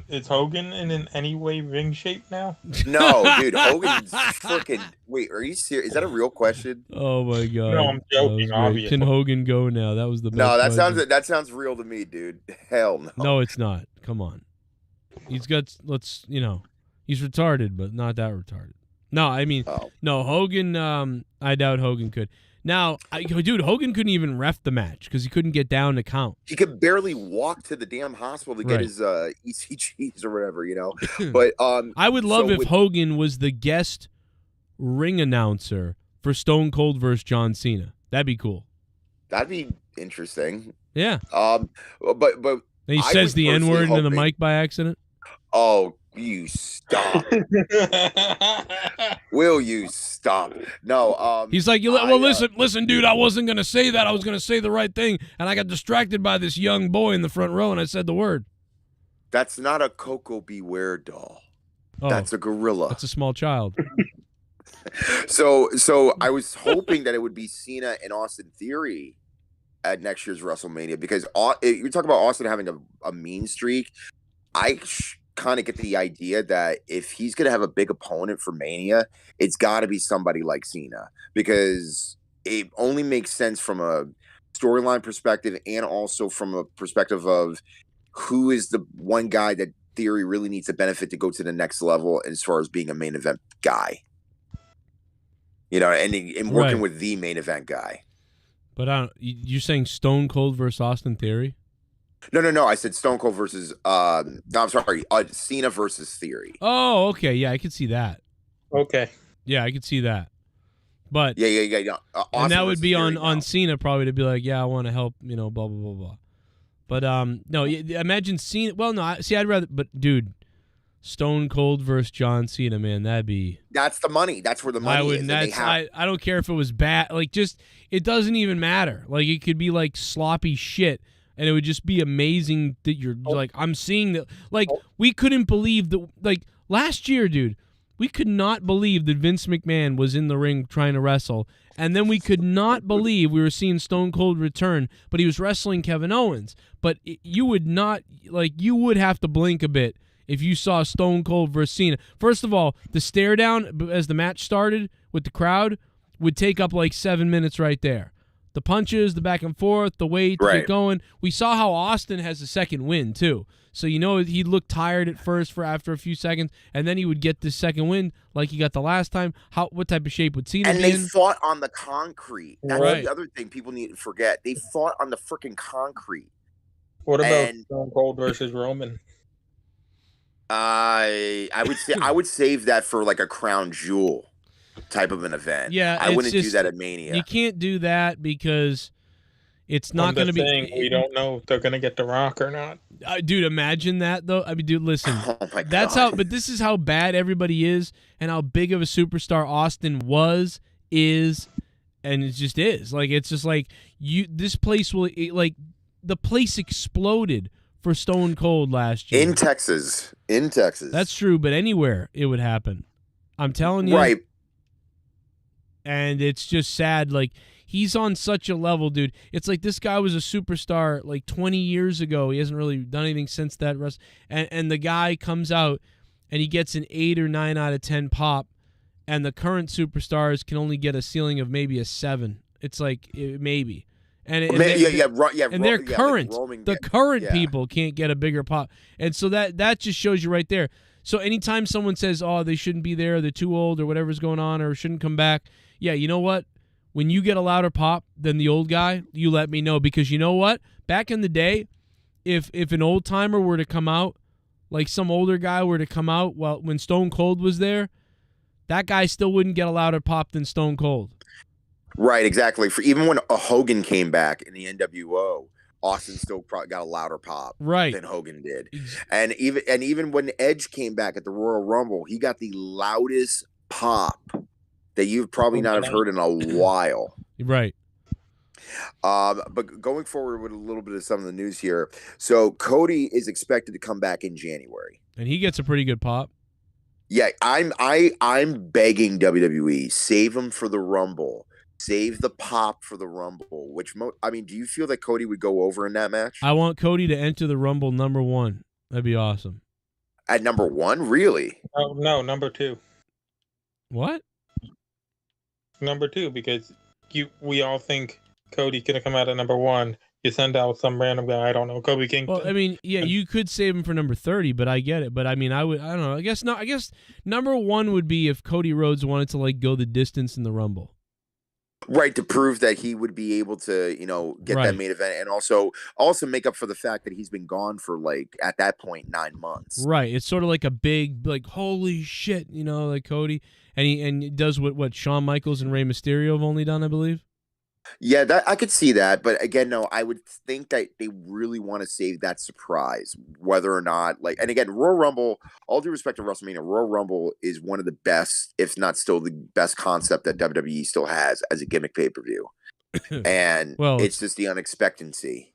Is Hogan in any way ring shape now?
No, dude. Hogan's freaking. Wait, are you serious? Is that a real question?
Oh my god.
No, I'm joking. Obviously.
Can Hogan go now? That was the best.
No,
question.
that sounds real to me, dude. Hell no.
No, it's not. Come on. He's got. He's retarded, but not that retarded. No, I mean, no, Hogan. I doubt Hogan could. Now, dude, Hogan couldn't even ref the match because he couldn't get down to count.
He could barely walk to the damn hospital to get his ECGs or whatever, But
I would love if Hogan was the guest ring announcer for Stone Cold versus John Cena. That'd be cool.
That'd be interesting.
Yeah.
But
and he says the N-word into the mic by accident.
Oh, you stop. Will you stop? No,
he's like, listen, dude, I wasn't going to say that. I was going to say the right thing, and I got distracted by this young boy in the front row, and I said the word.
That's not a Coco Beware doll.
Oh,
that's a gorilla.
That's a small child.
So I was hoping that it would be Cena and Austin Theory at next year's WrestleMania because you talk about Austin having a mean streak. I kind of get the idea that if he's going to have a big opponent for Mania, it's got to be somebody like Cena because it only makes sense from a storyline perspective and also from a perspective of who is the one guy that Theory really needs to benefit to go to the next level as far as being a main event guy. And working with the main event guy.
But you're saying Stone Cold versus Austin Theory?
No. I said Stone Cold versus. No, I'm sorry. Cena versus Theory.
Oh, okay. Yeah, I could see that.
Okay.
Yeah, I could see that. But
yeah.
And that would be on Cena probably to be like, yeah, I want to help. Blah blah blah blah. But no, imagine Cena. Well, no. I'd rather. But dude, Stone Cold versus John Cena, man, that'd be.
That's the money. That's where the money is.
I don't care if it was bad. Like, just it doesn't even matter. Like, it could be like sloppy shit. And it would just be amazing that you're like, I'm seeing that. Like, we couldn't believe that. Like, last year, dude, we could not believe that Vince McMahon was in the ring trying to wrestle. And then we could not believe we were seeing Stone Cold return, but he was wrestling Kevin Owens. But you would not, you would have to blink a bit if you saw Stone Cold versus Cena. First of all, the stare down as the match started with the crowd would take up like 7 minutes right there. The punches, the back and forth, the wait to get going. We saw how Austin has a second win, too. So, he looked tired at first after a few seconds, and then he would get this second win like he got the last time. What type of shape would Cena be in?
And they fought on the concrete. That's the other thing people need to forget. They fought on the freaking concrete.
What about Stone Cold versus Roman?
I would save that for like a crown jewel type of an event.
Yeah,
I wouldn't do that at Mania.
You can't do that because it's not going to be.
We don't know if they're going to get The Rock or not.
Dude, imagine that though. I mean, dude, listen.
Oh my God.
That's how. But this is how bad everybody is, and how big of a superstar Austin is, and it just is. Like, it's just like this place will the place exploded for Stone Cold last year
in Texas.
That's true, but anywhere it would happen. I'm telling you.
Right.
And it's just sad. Like, he's on such a level, dude. It's like this guy was a superstar like 20 years ago. He hasn't really done anything since that. And the guy comes out and he gets an 8 or 9 out of 10 pop. And the current superstars can only get a ceiling of maybe a 7. It's like maybe. And they're current.
Like
the current people can't get a bigger pop. And so that just shows you right there. So anytime someone says, oh, they shouldn't be there, they're too old or whatever's going on or shouldn't come back, yeah, you know what? When you get a louder pop than the old guy, you let me know. Because you know what? Back in the day, if an old-timer were to come out, like some older guy were to come out when Stone Cold was there, that guy still wouldn't get a louder pop than Stone Cold.
Right, exactly. For even when Hogan came back in the NWO, Austin still probably got a louder pop than Hogan did. And even when Edge came back at the Royal Rumble, he got the loudest pop that you've probably not have heard in a while.
Right.
But going forward with a little bit of some of the news here. So Cody is expected to come back in January.
And he gets a pretty good pop.
Yeah, I'm begging WWE, save him for the Rumble. Save the pop for the Rumble. I mean, do you feel that Cody would go over in that match?
I want Cody to enter the Rumble number 1. That'd be awesome.
At number 1? Really?
Oh, no, number 2.
What?
Number 2, because we all think Cody's going to come out at number 1. You send out some random guy, I don't know, Kobe Kingston.
Well, I mean, yeah, you could save him for number 30, but I get it. But I mean, I don't know. I guess number 1 would be if Cody Rhodes wanted to like go the distance in the Rumble.
Right, to prove that he would be able to, get that main event, and also make up for the fact that he's been gone for like at that point 9 months.
Right, it's sort of like a big like holy shit, like Cody, and he does what Shawn Michaels and Rey Mysterio have only done, I believe.
Yeah, that I could see that, but again, no, I would think that they really want to save that surprise, whether or not and again, Royal Rumble, all due respect to WrestleMania, Royal Rumble is one of the best, if not still the best concept that WWE still has as a gimmick pay-per-view. And it's just the unexpectancy.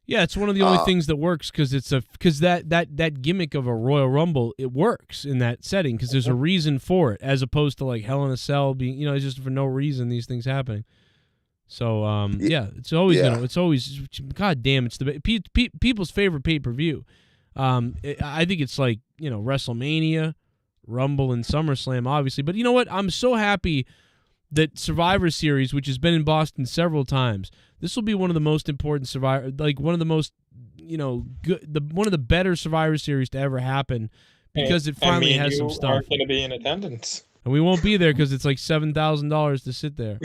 Yeah, it's one of the only things that works because that gimmick of a Royal Rumble, it works in that setting because there's a reason for it, as opposed to like Hell in a Cell being, it's just for no reason these things happening. So it's always God damn, it's the people's favorite pay-per-view. I think it's like WrestleMania, Rumble, and SummerSlam, obviously. But you know what? I'm so happy that Survivor Series, which has been in Boston several times, this will be one of the most important one of the most one of the better Survivor Series to ever happen because it finally has some stuff.
Aren't going to be in attendance.
And we won't be there because it's like $7,000 to sit there.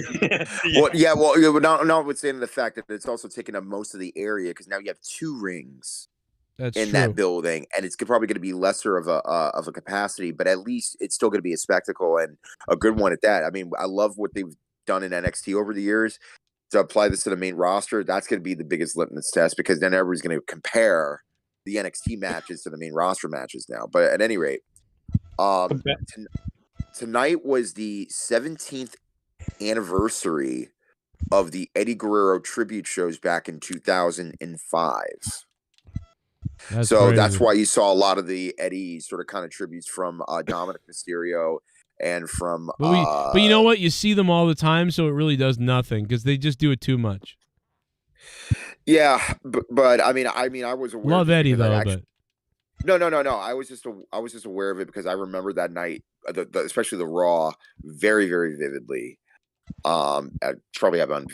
Notwithstanding the fact that it's also taking up most of the area because now you have 2 rings that building, and it's probably going to be lesser of a capacity, but at least it's still going to be a spectacle and a good one at that. I mean, I love what they've done in NXT over the years. To apply this to the main roster, that's going to be the biggest litmus test because then everybody's going to compare the NXT matches to the main roster matches now. But at any rate, tonight was the 17th anniversary of the Eddie Guerrero tribute shows back in 2005. That's why you saw a lot of the Eddie sort of kind of tributes from Dominic Mysterio and from.
But you know what? You see them all the time, so it really does nothing because they just do it too much.
Yeah, but I mean, I was aware.
Love Eddie though, but.
No. I was just aware of it because I remember that night, especially the Raw, very, very vividly. I probably have it on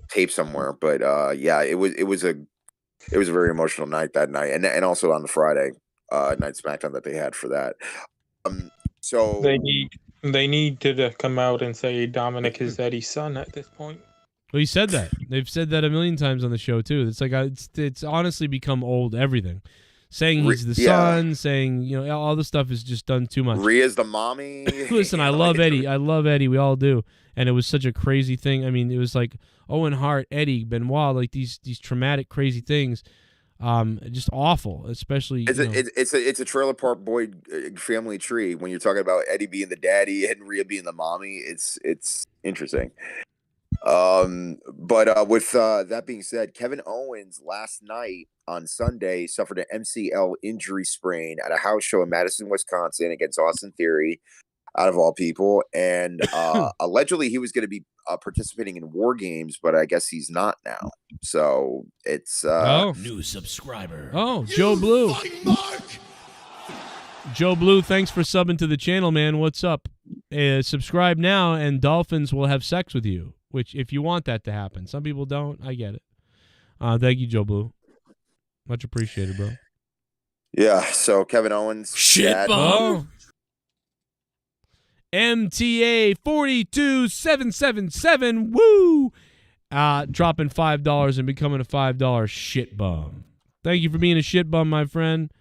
tape somewhere, but yeah, it was a very emotional night that night, and also on the Friday night SmackDown that they had for that. So
they need to come out and say Dominic is Eddie's son at this point.
Well, he said that. They've said that a million times on the show too. It's like it's honestly become old. Everything. Saying he's the son, saying all this stuff is just done too much.
Rhea's the mommy.
Listen, I love Eddie. I love Eddie. We all do. And it was such a crazy thing. I mean, it was like Owen Hart, Eddie, Benoit, like these traumatic, crazy things. Just awful, especially.
It's a Trailer Park Boy family tree. When you're talking about Eddie being the daddy and Rhea being the mommy, it's interesting. But with that being said, Kevin Owens last night on Sunday suffered an MCL injury sprain at a house show in Madison, Wisconsin against Austin Theory, out of all people. And allegedly he was going to be participating in War Games, but I guess he's not now. So it's
new subscriber.
Oh, Joe Blue. Joe Blue, thanks for subbing to the channel, man. What's up? Subscribe now and Dolphins will have sex with you. Which, if you want that to happen, some people don't. I get it. Thank you, Joe Blue. Much appreciated, bro.
Yeah. So Kevin Owens,
shit bomb.
MTA 42777. Woo! Dropping $5 and becoming a $5 shit bum. Thank you for being a shit bum, my friend,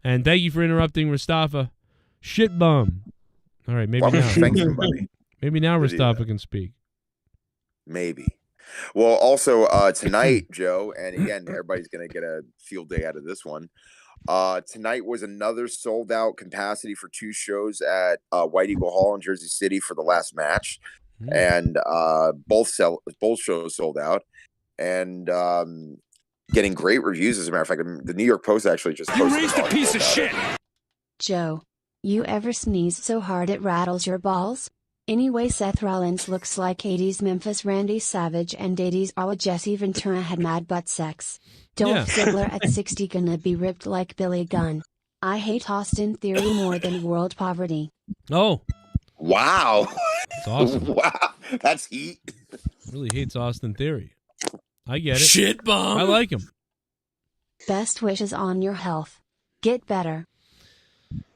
and thank you for interrupting Mustafa. Shit bum. All right, maybe now.
Thank you, buddy.
Maybe now Mustafa can speak.
Maybe. Well, also tonight, Joe, and again, everybody's going to get a field day out of this one. Tonight was another sold out capacity for 2 shows at White Eagle Hall in Jersey City for the last match. And both shows sold out. And getting great reviews, as a matter of fact. The New York Post actually just posted.
You raised a piece of shit!
Joe, you ever sneeze so hard it rattles your balls? Anyway, Seth Rollins looks like 80s Memphis Randy Savage and 80s All Jesse Ventura had mad butt sex. Dolph Ziggler at 60 gonna be ripped like Billy Gunn. I hate Austin Theory more than world poverty.
Oh.
Wow.
That's awesome.
Wow. That's heat.
Really hates Austin Theory. I get it.
Shit bomb.
I like him.
Best wishes on your health. Get better.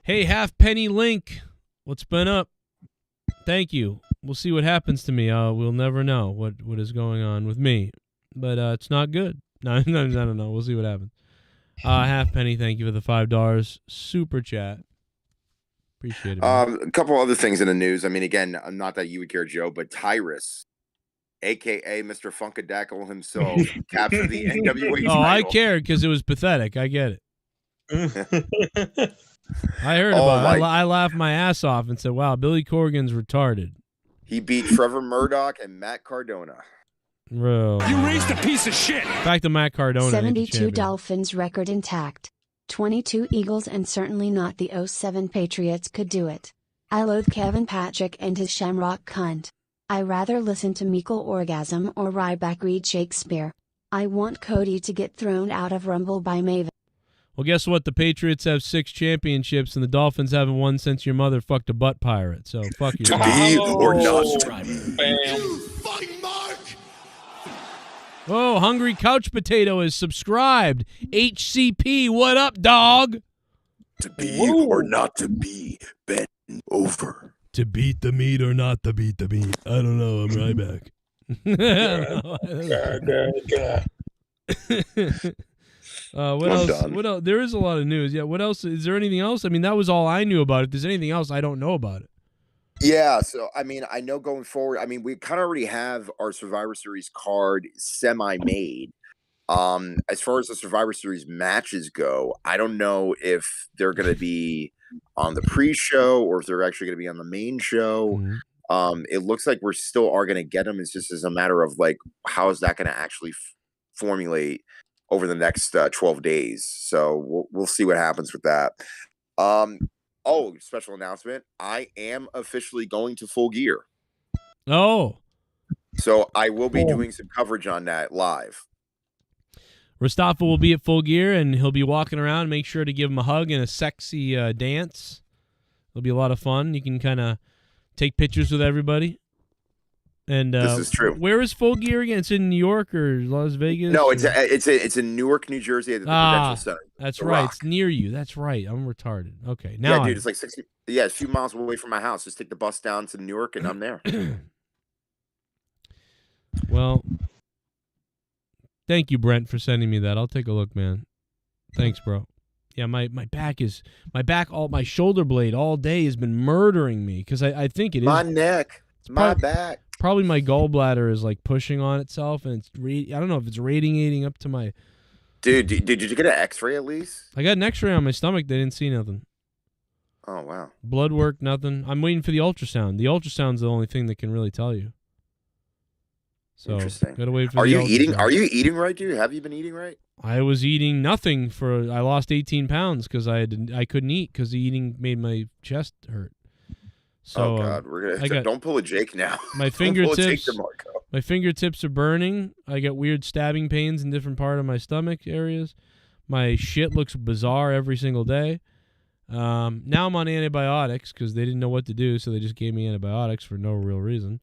Hey, Halfpenny Link. What's been up? Thank you. We'll see what happens to me. We'll never know what is going on with me. But it's not good. No, I don't know. We'll see what happens. Halfpenny, thank you for the $5 super chat. Appreciate it.
A couple other things in the news. I mean, again, not that you would care, Joe, but Tyrus, a.k.a. Mr. Funkadackle himself, captured the NWA title.
Oh, I cared because it was pathetic. I get it. I heard about it. I laughed my ass off and said, wow, Billy Corgan's retarded.
He beat Trevor Murdoch and Matt Cardona.
Bro.
You raised a piece of shit!
Back to Matt Cardona.
72 Dolphins record intact. 22 Eagles and certainly not the 07 Patriots could do it. I loathe Kevin Patrick and his shamrock cunt. I rather listen to Meikle Orgasm or Ryback read Shakespeare. I want Cody to get thrown out of Rumble by Maven.
Well, guess what? The Patriots have 6 championships, and the Dolphins haven't won since your mother fucked a butt pirate. So fuck you.
To be or not to
You fucking mark!
Oh, Hungry Couch Potato is subscribed. HCP, what up, dog?
To be or not to be, bend over.
To beat the meat or not to beat the meat. I don't know. I'm Ryback.
What else? What else? There is a lot of news. Yeah. What else? Is there anything else? I mean, that was all I knew about it. If there's anything else, I don't know about it.
Yeah. So, I mean, I know going forward, I mean, we kind of already have our Survivor Series card semi-made. As far as the Survivor Series matches go, I don't know if they're going to be on the pre-show or if they're actually going to be on the main show. Mm-hmm. It looks like we're still are going to get them. It's just as a matter of like, how is that going to actually formulate over the next 12 days. So we'll see what happens with that. Oh, special announcement. I am officially going to Full Gear.
Oh.
So I will be doing some coverage on that live.
Rastaffa will be at Full Gear, and he'll be walking around. Make sure to give him a hug and a sexy dance. It'll be a lot of fun. You can kind of take pictures with everybody. And
this is true.
Where is Full Gear again? It's in New York or Las Vegas?
No, it's in Newark, New Jersey at the Prudential Center.
That's
the
right.
Rock.
It's near you. That's right. I'm retarded. Okay, now
yeah, dude, it's like 60. Yeah, it's a few miles away from my house. Just take the bus down to Newark, and I'm there.
Well, thank you, Brent, for sending me that. I'll take a look, man. Thanks, bro. Yeah, my shoulder blade all day has been murdering me because I think it is
my neck, my back.
Probably my gallbladder is like pushing on itself, and it's I don't know if it's radiating up to my.
Dude, did you get an X-ray at least?
I got an X-ray on my stomach. They didn't see nothing.
Oh wow.
Blood work, nothing. I'm waiting for the ultrasound. The ultrasound's the only thing that can really tell you. So,
interesting.
Gotta wait for
Are
the
you
ultrasound.
eating? Are you eating right, dude? Have you been eating right?
I was eating nothing I lost 18 pounds because I couldn't eat because the eating made my chest hurt. So,
oh God, we're gonna don't pull a Jake now.
My fingertips, my fingertips are burning. I get weird stabbing pains in different part of my stomach areas. My shit looks bizarre every single day. Now I'm on antibiotics because they didn't know what to do, so they just gave me antibiotics for no real reason.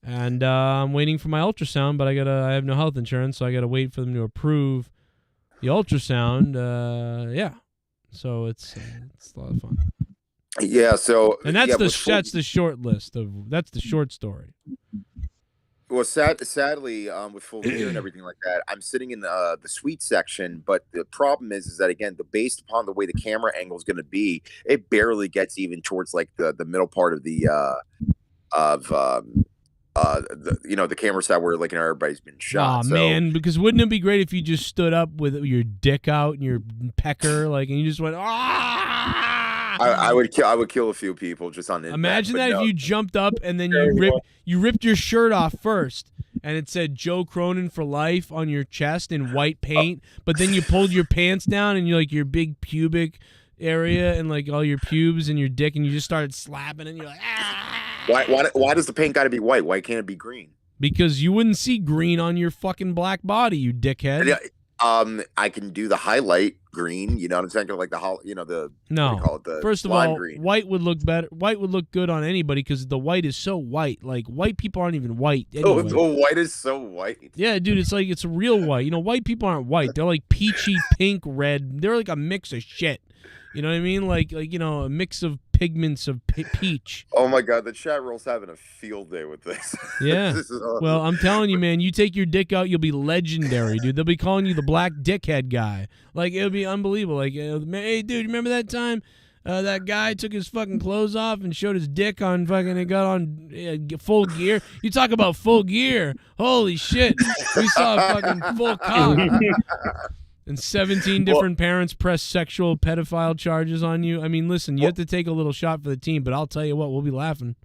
And I'm waiting for my ultrasound, but I have no health insurance, so I gotta wait for them to approve the ultrasound. Yeah, so it's a lot of fun.
Yeah, so
and that's the short list that's the short story.
Well, sadly, with Full Gear and everything like that, I'm sitting in the suite section, but the problem is that again, based upon the way the camera angle is going to be, it barely gets even towards like the middle part of the the camera side where like everybody's been shot.
Aw,
so,
man, because wouldn't it be great if you just stood up with your dick out and your pecker, like, and you just went, ah!
I would kill a few people just on impact.
Imagine that if you jumped up and then you ripped your shirt off first, and it said Joe Cronin for life on your chest in white paint, but then you pulled your pants down and you like your big pubic area and like all your pubes and your dick, and you just started slapping and you're like, ah!
Why does the paint got to be white? Why can't it be green?
Because you wouldn't see green on your fucking black body, you dickhead.
I can do the highlight green. You know what I'm saying? Like the
no.
What do you call it? The
First of all, green. White would look better. White would look good on anybody because the white is so white. Like white people aren't even white. Anyway.
Oh, the white is so white.
Yeah, dude, it's real white. White people aren't white. They're like peachy, pink, red. They're like a mix of shit. You know what I mean? Like a mix of pigments of peach.
Oh my god, the chat roll's having a field day with this.
Yeah.
This is awesome.
Well, I'm telling you, man, you take your dick out, you'll be legendary, dude. They'll be calling you the black dickhead guy. Like, it'll be unbelievable. Like, hey, dude, remember that time that guy took his fucking clothes off and showed his dick on fucking, it got on full gear? You talk about full gear. Holy shit. We saw a fucking full cock. And 17 different parents press sexual pedophile charges on you. I mean, listen, you have to take a little shot for the team, but I'll tell you what, we'll be laughing.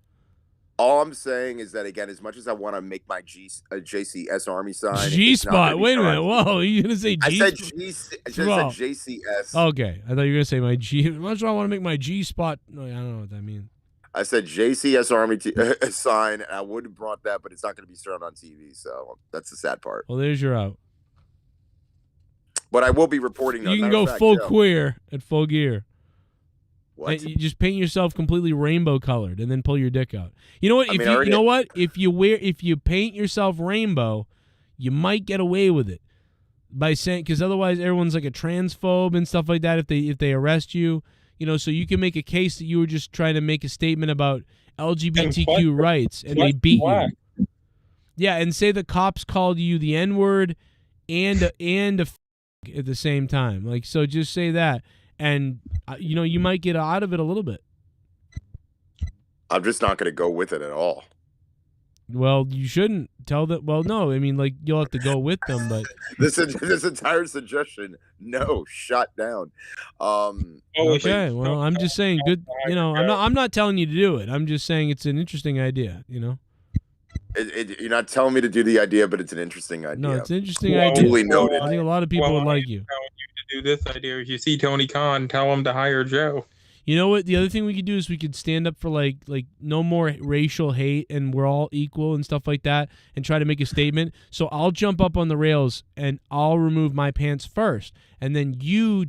All I'm saying is that, again, as much as I want to make my JCS Army sign.
G-spot. Wait a minute. Whoa, are you going to say G?
I said JCS.
Okay. I thought you were going to say my G. As much as I want to make my G-spot. No, I don't know what that means.
I said JCS Army sign, and I would have brought that, but it's not going to be shown on TV, so that's the sad part.
Well, there's your out.
But I will be reporting.
You can go full queer at full gear.
What?
And you just paint yourself completely rainbow colored and then pull your dick out. You know what? If you paint yourself rainbow, you might get away with it by saying, because otherwise everyone's like a transphobe and stuff like that. If they arrest you, so you can make a case that you were just trying to make a statement about LGBTQ rights and they beat you. Yeah, and say the cops called you the N-word and a at the same time. Like, so just say that, and you might get out of it a little bit.
I'm just not going to go with it at all.
Well, you shouldn't tell that. Well, no, I mean, like, you'll have to go with them, but
this entire suggestion, no, shut down.
Okay, well, I'm just saying, good. I'm not telling you to do it. I'm just saying it's an interesting idea.
You're not telling me to do the idea, but it's an interesting idea.
No, it's an interesting idea.
Duly noted.
I think a lot of people would like you.
To do this idea, if you see Tony Khan, tell him to hire Joe.
You know what? The other thing we could do is we could stand up for like no more racial hate and we're all equal and stuff like that, and try to make a statement. So I'll jump up on the rails and I'll remove my pants first, and then you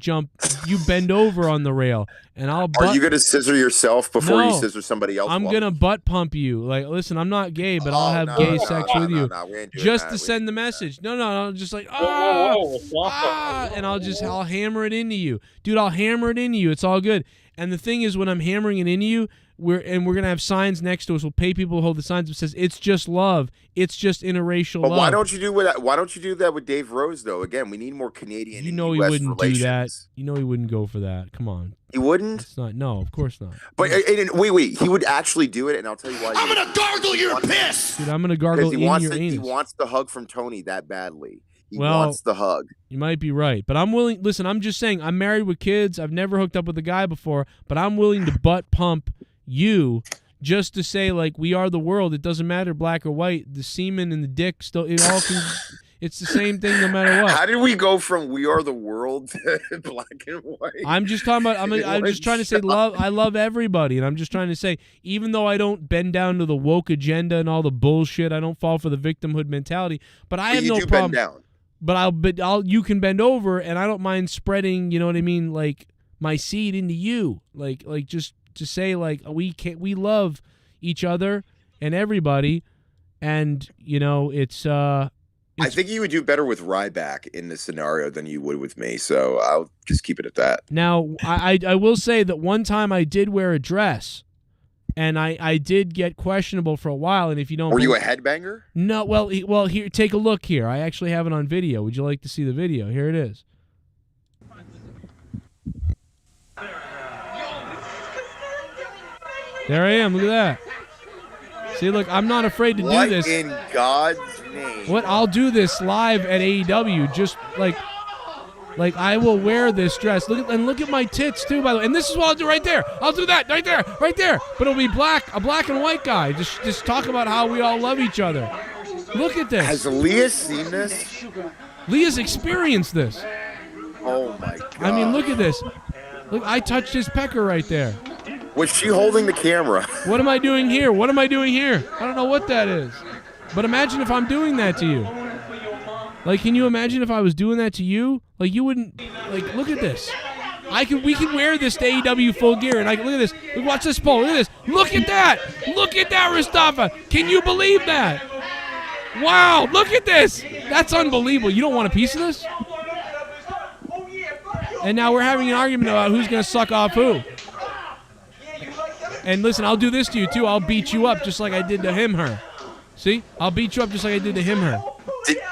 bend over on the rail, and I'll.
Are you gonna scissor yourself before you scissor somebody else?
I'm gonna butt pump you. Like, listen, I'm not gay, but I'll have gay sex with you, just to send the message. No, just like and I'll hammer it into you, dude. I'll hammer it into you. It's all good. And the thing is, when I'm hammering it into you, we're gonna have signs next to us. We'll pay people to hold the signs that says "It's just love. It's just interracial love."
Why don't you do that? Why don't you do that with Dave Rose though? Again, we need more Canadian.
He wouldn't do that. He wouldn't go for that. Come on.
He wouldn't.
It's not. No, of course not.
But wait. He would actually do it, and I'll tell you why.
I'm gonna gargle your piss.
Dude, I'm gonna gargle in your anus.
He wants the hug from Tony that badly. He wants the hug.
You might be right, but I'm willing. Listen, I'm just saying, I'm married with kids. I've never hooked up with a guy before, but I'm willing to butt pump you just to say, like, we are the world. It doesn't matter black or white. The semen and the dick still, it's the same thing no matter what.
How did we go from we are the world to black and white?
I'm just talking about, I'm just trying to say love. I love everybody, and I'm just trying to say, even though I don't bend down to the woke agenda and all the bullshit, I don't fall for the victimhood mentality, but I have no problem.
Bend down.
But you can bend over, and I don't mind spreading, you know what I mean, like my seed into you, like just to say, like, we love each other and everybody, and it's
I think you would do better with Ryback in this scenario than you would with me, so I'll just keep it at that.
Now, I will say that one time I did wear a dress. And I did get questionable for a while, and if you don't...
Were you a headbanger?
No, well, here, take a look here. I actually have it on video. Would you like to see the video? Here it is. There I am. Look at that. See, look, I'm not afraid to do
What
this.
in God's name?
What? I'll do this live at AEW. Just like I will wear this dress. Look at my tits too, by the way. And this is what I'll do right there. I'll do that right there. But it'll be black, a black and white guy. Just talk about how we all love each other. Look at this.
Has Leah seen this?
Leah's experienced this.
Oh my God.
I mean, look at this. Look, I touched his pecker right there.
Was she holding the camera?
What am I doing here? What am I doing here? I don't know what that is. But imagine if I'm doing that to you. Like, can you imagine if I was doing that to you? Like, you wouldn't. Like, look at this. We can wear this to AEW full gear, and look at this. Watch this pole. Look at this. Look at that. Look at that, Mustafa. Can you believe that? Wow, look at this. That's unbelievable. You don't want a piece of this? And now we're having an argument about who's going to suck off who. And listen, I'll do this to you, too. I'll beat you up just like I did to him, her. See? I'll beat you up just like I did to him, her.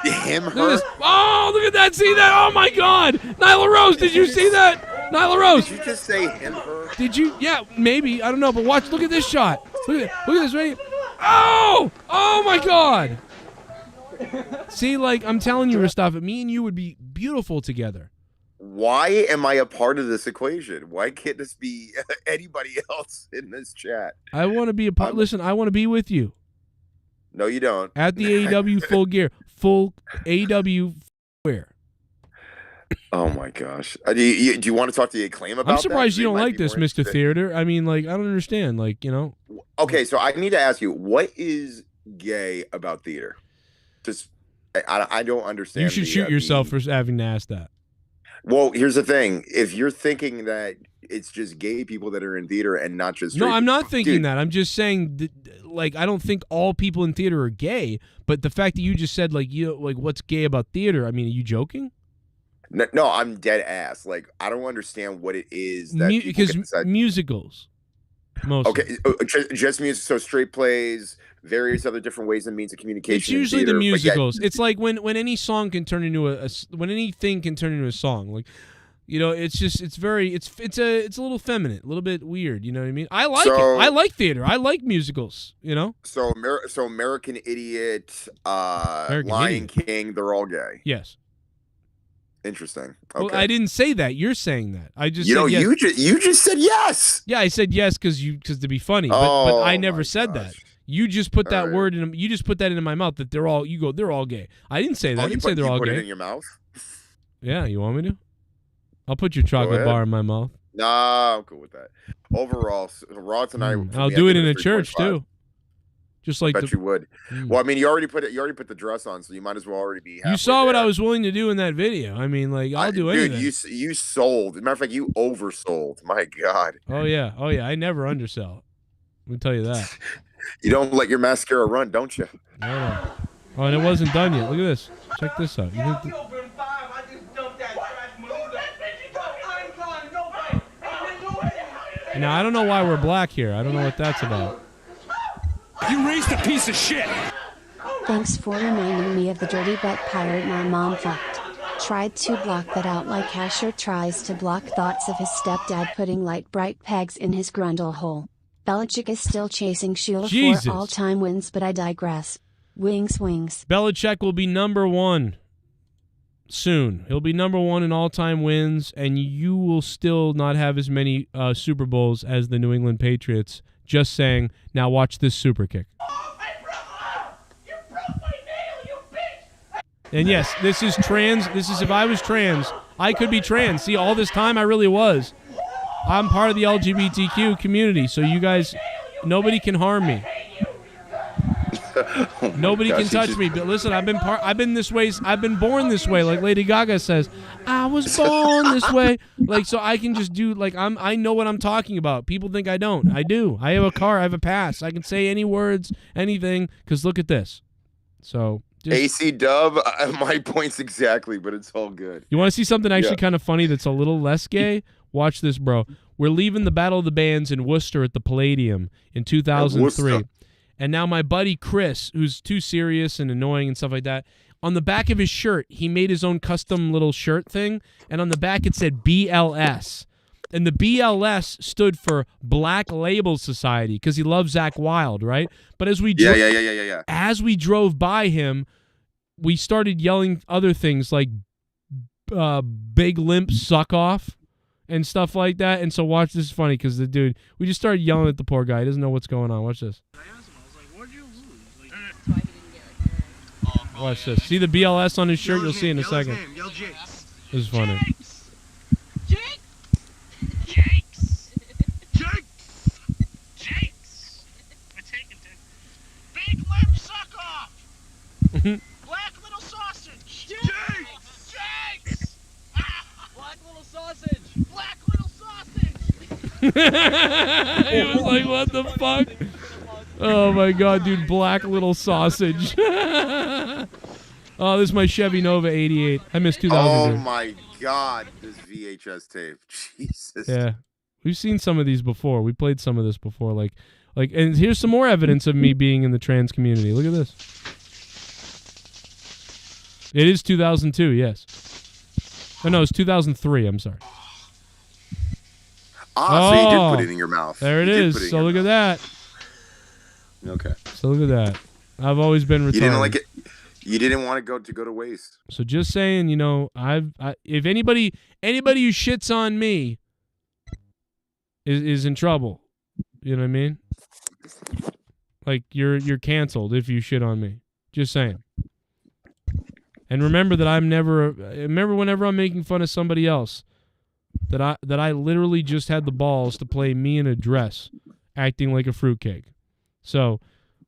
Him, her?
Look at this. Oh, look at that. See that? Oh, my God. Nyla Rose, did you see that? Nyla Rose.
Did you just say him, her?
Did you? Yeah, maybe. I don't know. But watch. Look at this shot. Look at this right here. Oh! Oh, my God. See, like, I'm telling you, Mustafa, me and you would be beautiful together.
Why am I a part of this equation? Why can't this be anybody else in this chat?
I want to be a part. Listen, I want to be with you.
No, you don't.
At the AEW full gear. Full AEW wear.
Oh, my gosh. Do you want to talk to the Acclaim about
I'm surprised
that?
you don't like this, Mr. Theater. I mean, like, I don't understand. Like, you know.
Okay, so I need to ask you, what is gay about theater? Just, I don't understand.
You should shoot yourself for having to ask that.
Well, here's the thing. If you're thinking that it's just gay people that are in theater and not just straight
No, I'm not thinking
dude.
that. I'm just saying that, like, I don't think all people in theater are gay, but the fact that you just said, like, what's gay about theater? I mean, are you joking?
No, I'm dead ass. Like, I don't understand what it is that
because musicals. Mostly.
Okay, just music. So straight plays, various other different ways and means of communication.
It's usually the musicals. It's like when any song can turn into when anything can turn into a song. Like, you know, it's just it's a little feminine, a little bit weird. You know what I mean? I like it. I like theater. I like musicals. You know.
So American Idiot, Lion King, they're all gay.
Yes.
Interesting. Okay.
Well, I didn't say that. You're saying that. I just
said
yes.
you just said yes.
Yeah, I said yes because to be funny, but I never said that. You just put that word in. You just put that into my mouth that they're all. You go. They're all gay. I didn't say that. I didn't say they're all gay.
Put it in your mouth.
Yeah, you want me to? I'll put your chocolate bar in my mouth.
Nah, I'm cool with that. Overall, Raw tonight.
I'll do it in a church too. Just like
I bet you would. Well, I mean, you already put the dress on, so you might as well already be.
You saw what I was willing to do in that video. I mean, like, I'll do anything.
Dude, you sold. As a matter of fact, you oversold. My God.
Oh yeah. I never undersell. Let me tell you that.
You don't let your mascara run, don't you?
No. Oh, and it wasn't done yet. Look at this. Check this out. Now I don't know why we're black here. I don't know what that's about.
You raised a piece of shit.
Thanks for reminding me of the dirty butt pirate my mom fucked. Tried to block that out like Asher tries to block thoughts of his stepdad putting light bright pegs in his grundle hole. Belichick is still chasing Shula for all-time wins, but I digress. Wings.
Belichick will be #1 soon. He'll be #1 in all-time wins, and you will still not have as many Super Bowls as the New England Patriots. Just saying. Now watch this super kick.
You broke my nail, you bitch!
And yes, this is trans. This is if I was trans, I could be trans. See, all this time I really was. I'm part of the LGBTQ community, so you guys, nobody can harm me. Nobody can touch me. But listen, I've been this way. I've been born this way, like Lady Gaga says. I was born this way. Like, so I can just do like I know what I'm talking about. People think I don't. I do. I have a car. I have a pass. I can say any words, anything. Because look at this. So.
AC Dub, my point's exactly, but it's all good.
You want to see something actually kind of funny that's a little less gay? Watch this, bro. We're leaving the Battle of the Bands in Worcester at the Palladium in 2003. And now my buddy Chris, who's too serious and annoying and stuff like that, on the back of his shirt, he made his own custom little shirt thing, and on the back it said BLS. And the BLS stood for Black Label Society because he loves Zach Wilde, right? But as we as we drove by him, we started yelling other things like "Big Limp Suck Off" and stuff like that. And so watch, this is funny because the dude, we just started yelling at the poor guy. He doesn't know what's going on. Watch this. Watch this. See the BLS on his shirt? You'll see in a second. This is funny.
Big Limp Suck Off! Black Little Sausage! Jakes! Black Little Sausage! Black Little Sausage!
It was like, what the fuck? Oh my god, dude, Black Little Sausage. Oh, this is my Chevy Nova 88. I missed 2000.
Oh my god, this VHS tape. Jesus.
Yeah. We've seen some of these before. We played some of this before. Like, and here's some more evidence of me being in the trans community. Look at this. It is 2002, yes. Oh, no, it's 2003. I'm sorry.
So you did put it in your mouth.
There it is. So look at that.
Okay.
So look at that. I've always been retarded.
You didn't like it. You didn't want it to go to waste.
So just saying, you know, if anybody who shits on me is in trouble, you know what I mean? Like you're canceled if you shit on me. Just saying. And remember that remember whenever I'm making fun of somebody else, that I literally just had the balls to play me in a dress, acting like a fruitcake. So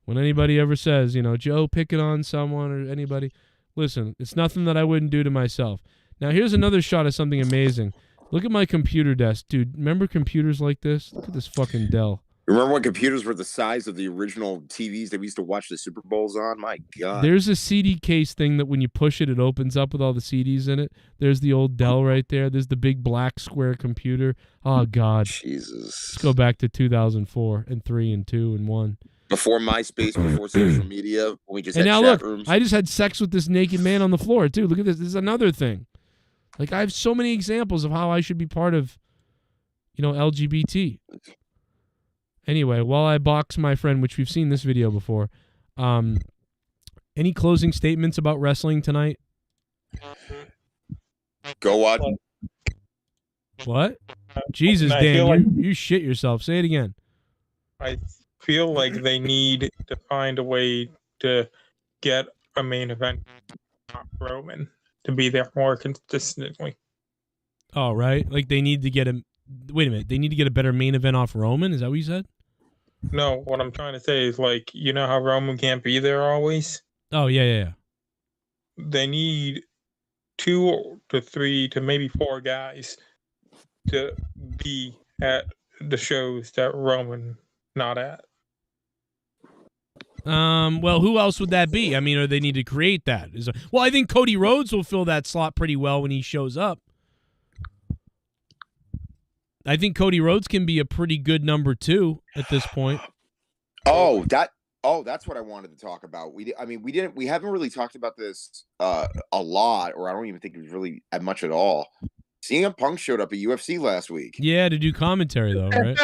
when anybody ever says, you know, Joe picking on someone or anybody, listen, it's nothing that I wouldn't do to myself. Now here's another shot of something amazing. Look at my computer desk, dude. Remember computers like this? Look at this fucking Dell.
Remember when computers were the size of the original TVs that we used to watch the Super Bowls on? My God.
There's a CD case thing that when you push it, it opens up with all the CDs in it. There's the old Dell right there. There's the big black square computer. Oh, God.
Jesus.
Let's go back to 2004 and 3 and 2 and 1.
Before MySpace, before social media, when we just
and
had
now
chat
look,
rooms.
I just had sex with this naked man on the floor, too. Look at this. This is another thing. Like, I have so many examples of how I should be part of, you know, LGBT. Anyway, while I box my friend, which we've seen this video before, any closing statements about wrestling tonight?
Go watch.
What? Jesus, Dan, you shit yourself. Say it again.
I feel like they need to find a way to get a main event Roman to be there more consistently.
Oh, right. Like they need to get a. Wait a minute. They need to get a better main event off Roman. Is that what you said?
No, what I'm trying to say is, like, you know how Roman can't be there always?
Oh, yeah.
They need 2 to 3 to maybe 4 guys to be at the shows that Roman not at.
Well, who else would that be? I mean, or they need to create that. Well, I think Cody Rhodes will fill that slot pretty well when he shows up. I think Cody Rhodes can be a pretty good number 2 at this point.
That's what I wanted to talk about. We haven't really talked about this a lot, or I don't even think it was really much at all. CM Punk showed up at UFC last week.
Yeah, to do commentary though, right?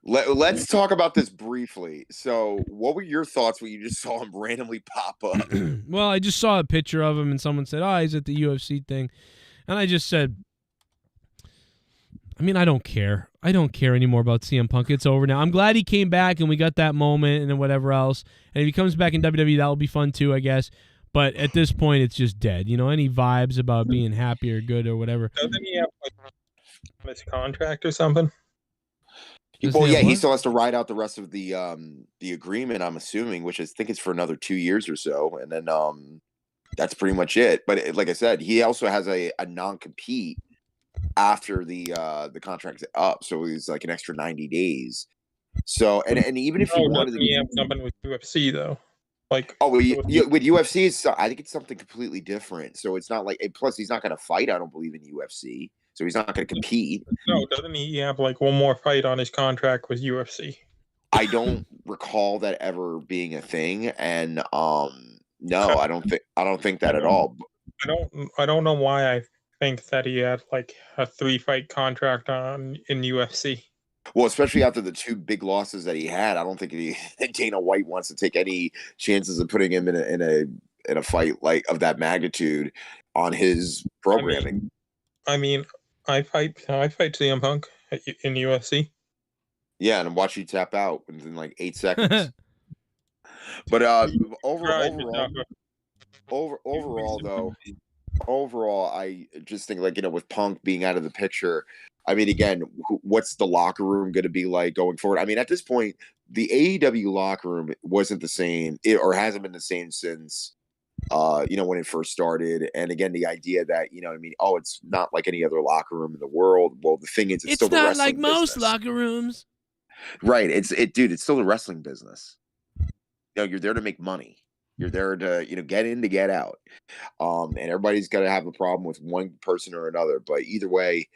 Let's talk about this briefly. So, what were your thoughts when you just saw him randomly pop up?
Well, I just saw a picture of him, and someone said, "Oh, he's at the UFC thing," and I just said, I mean, I don't care. I don't care anymore about CM Punk. It's over now. I'm glad he came back and we got that moment and then whatever else. And if he comes back in WWE, that will be fun too, I guess. But at this point, it's just dead. You know, any vibes about being happy or good or whatever.
Doesn't he have like his contract or something?
Well, yeah, he still has to ride out the rest of the agreement, I'm assuming, which I think it's for another 2 years or so. And then that's pretty much it. But like I said, he also has a non-compete after the contract's up, so it's like an extra 90 days. So and even if you wanted to
have something with UFC though, like
with UFC, I think it's something completely different. So it's not like, plus he's not going to fight. I don't believe in UFC, so he's not going to compete.
No, doesn't he have like one more fight on his contract with UFC?
I don't recall that ever being a thing, and no, I don't think that at all.
I don't know why think that he had like a 3-fight contract in UFC.
Well, especially after the 2 big losses that he had, I don't think Dana White wants to take any chances of putting him in a fight like of that magnitude on his programming.
I mean, I fight CM Punk in UFC.
Yeah, and watch you tap out within like 8 seconds. But overall, I just think, like, you know, with Punk being out of the picture, I mean, again, what's the locker room going to be like going forward? I mean, at this point, the AEW locker room wasn't the same, or hasn't been the same since, you know, when it first started. And again, the idea that, you know, I mean, oh, it's not like any other locker room in the world. Well, the thing is, it's still the
not
wrestling
like most
business.
locker rooms.
Right. Dude, it's still the wrestling business. You know, you're there to make money. You're there to, you know, get in to get out. And everybody's got to have a problem with one person or another. But either way,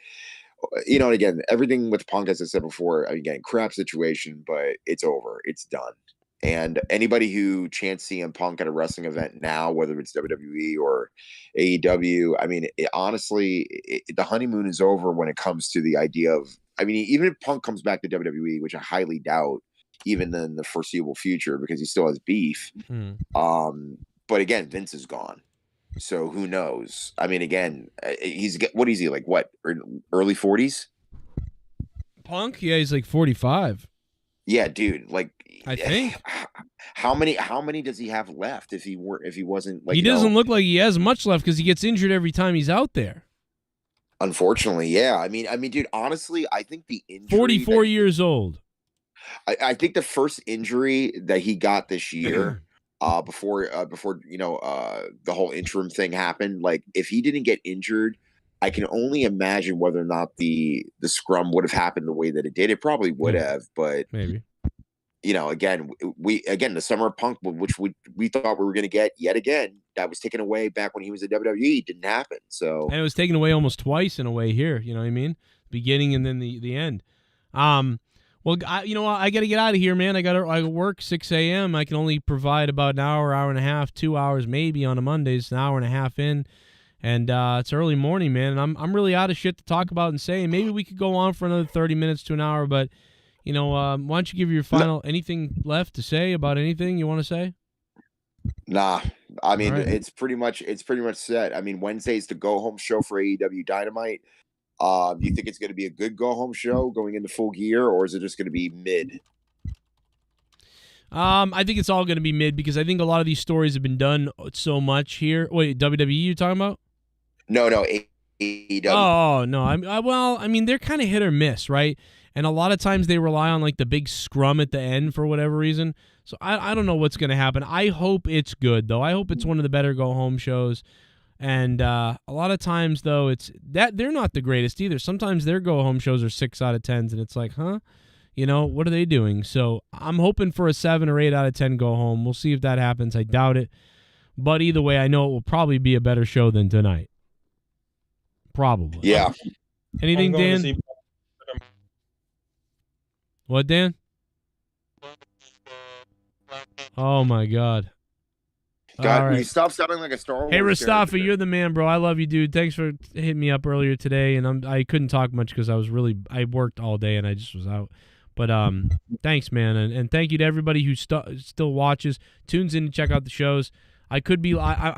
you know, and again, everything with Punk, as I said before, again, crap situation, but it's over. It's done. And anybody who chants CM Punk at a wrestling event now, whether it's WWE or AEW, I mean, honestly, the honeymoon is over when it comes to the idea of, I mean, even if Punk comes back to WWE, which I highly doubt, even in the foreseeable future, because he still has beef. But again, Vince is gone. So who knows? I mean, again, what is he, like, what, early 40s?
Punk? Yeah, he's like 45.
Yeah, dude. Like,
I think.
How many does he have left if he wasn't, like,
he doesn't look like he has much left because he gets injured every time he's out there.
Unfortunately, yeah. I mean, dude, honestly, I think the injury
44 years old.
I think the first injury that he got this year, before you know, the whole interim thing happened, like, if he didn't get injured, I can only imagine whether or not the scrum would have happened the way that it did. It probably would have, but
maybe.
You know, again, the summer of Punk, which we thought we were going to get yet again, that was taken away back when he was at WWE, didn't happen. So, and
it was taken away almost twice in a way here. You know what I mean? Beginning and then the end. Well, you know what? I got to get out of here, man. I work 6 a.m. I can only provide about an hour and a half, 2 hours maybe on a Monday. It's an hour and a half in, and it's early morning, man. And I'm really out of shit to talk about and say. Maybe we could go on for another 30 minutes to an hour, but you know, why don't you give your final anything left to say about anything you want to say?
Nah, I mean,
right.
it's pretty much set. I mean, Wednesday's the go home show for AEW Dynamite. Do you think it's going to be a good go home show going into full gear, or is it just going to be mid?
I think it's all going to be mid because I think a lot of these stories have been done so much here. Wait, WWE you talking about?
No, AEW.
Oh no, I mean they're kind of hit or miss, right? And a lot of times they rely on like the big scrum at the end for whatever reason. So I don't know what's going to happen. I hope it's good though. I hope it's one of the better go home shows. And a lot of times though, it's that they're not the greatest either. Sometimes their go home shows are 6 out of 10s, and it's like, huh? You know, what are they doing? So I'm hoping for a 7 or 8 out of 10 go home. We'll see if that happens. I doubt it. But either way, I know it will probably be a better show than tonight. Probably.
Yeah.
Anything, Dan? What, Dan? Oh, my God.
God, will you stop sounding like a Star Wars?
Hey, Rastafa, you're the man, bro. I love you, dude. Thanks for hitting me up earlier today, and I couldn't talk much because I worked all day and I just was out. But thanks, man, and thank you to everybody who still watches, tunes in to check out the shows. I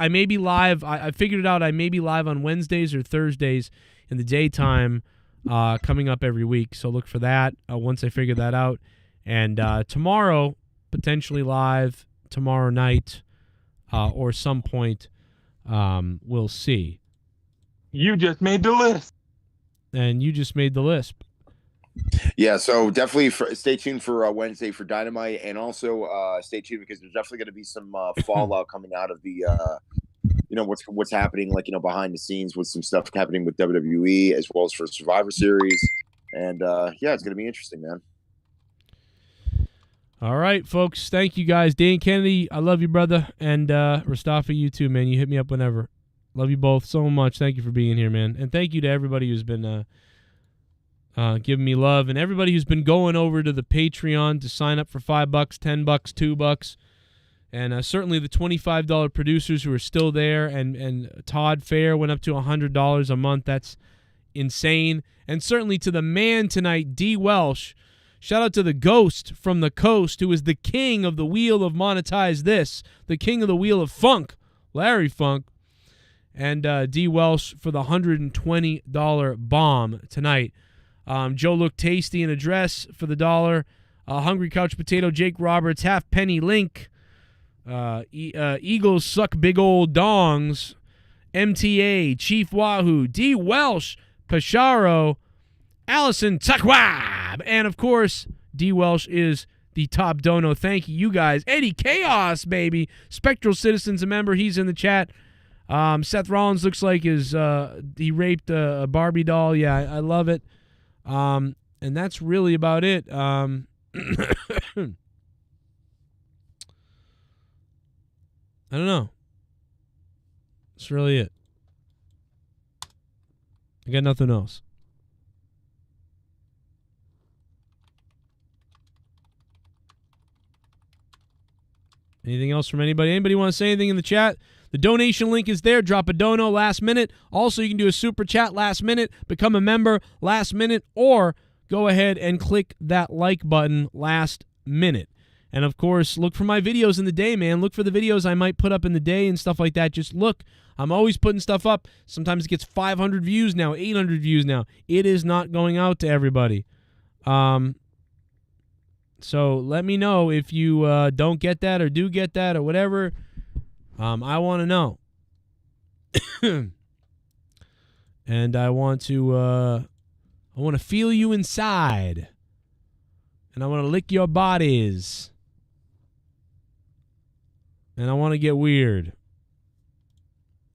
may be live. I figured it out. I may be live on Wednesdays or Thursdays in the daytime, coming up every week. So look for that once I figure that out. And tomorrow, potentially live tomorrow night. Or some point, we'll see.
You just made the list.
And you just made the list.
Yeah, so definitely stay tuned for Wednesday for Dynamite, and also stay tuned because there's definitely going to be some fallout coming out of the, you know, what's happening, like, you know, behind the scenes with some stuff happening with WWE as well as for Survivor Series, and yeah, it's going to be interesting, man.
All right, folks. Thank you, guys. Dan Kennedy, I love you, brother. And Rastafa, you too, man. You hit me up whenever. Love you both so much. Thank you for being here, man. And thank you to everybody who's been giving me love, and everybody who's been going over to the Patreon to sign up for $5, $10, $2. And certainly the $25 producers who are still there, and Todd Fair went up to $100 a month. That's insane. And certainly to the man tonight, DWELSH. Shout out to the ghost from the coast, who is the king of the wheel of Monetize This, the king of the wheel of funk, Larry Funk. And DWELSH for the $120 bomb tonight. Joe Look Tasty in a dress for the $1. Hungry Couch Potato, Jake Roberts, Half Penny Link. Eagles Suck Big Old Dongs. MTA, Chief Wahoo, DWELSH, Pasharo, Allison Tuckwab. And, of course, DWELSH is the top dono. Thank you guys. Eddie Chaos, baby. Spectral Citizens, a member. He's in the chat. Seth Rollins looks like he raped a Barbie doll. Yeah, I love it. And that's really about it. I don't know. That's really it. I got nothing else. Anything else from anybody? Anybody want to say anything in the chat? The donation link is there. Drop a dono last minute. Also, you can do a super chat last minute, become a member last minute, or go ahead and click that like button last minute. And, of course, look for my videos in the day, man. Look for the videos I might put up in the day and stuff like that. Just look. I'm always putting stuff up. Sometimes it gets 500 views now, 800 views now. It is not going out to everybody. So let me know if you don't get that or do get that or whatever. I want to know. And I want to feel you inside. And I want to lick your bodies. And I want to get weird.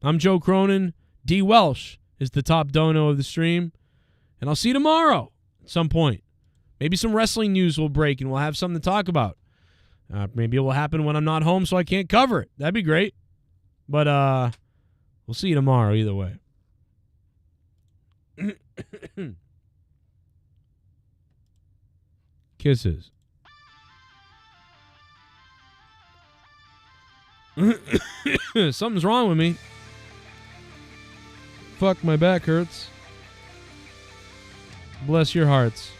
I'm Joe Cronin. DWELSH is the top dono of the stream. And I'll see you tomorrow at some point. Maybe some wrestling news will break and we'll have something to talk about. Maybe it will happen when I'm not home so I can't cover it. That'd be great. But we'll see you tomorrow either way. Kisses. Something's wrong with me. Fuck, my back hurts. Bless your hearts.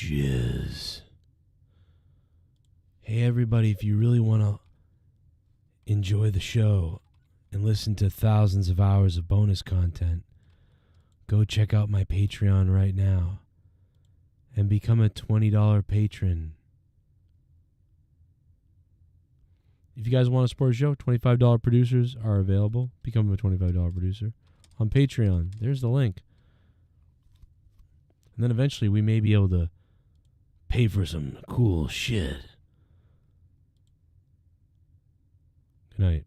jizz. Hey, everybody, if you really want to enjoy the show and listen to thousands of hours of bonus content, go check out my Patreon right now and become a $20 patron. If you guys want to support the show, $25 producers are available. Become a $25 producer on Patreon. There's the link. And then eventually we may be able to pay for some cool shit. Good night.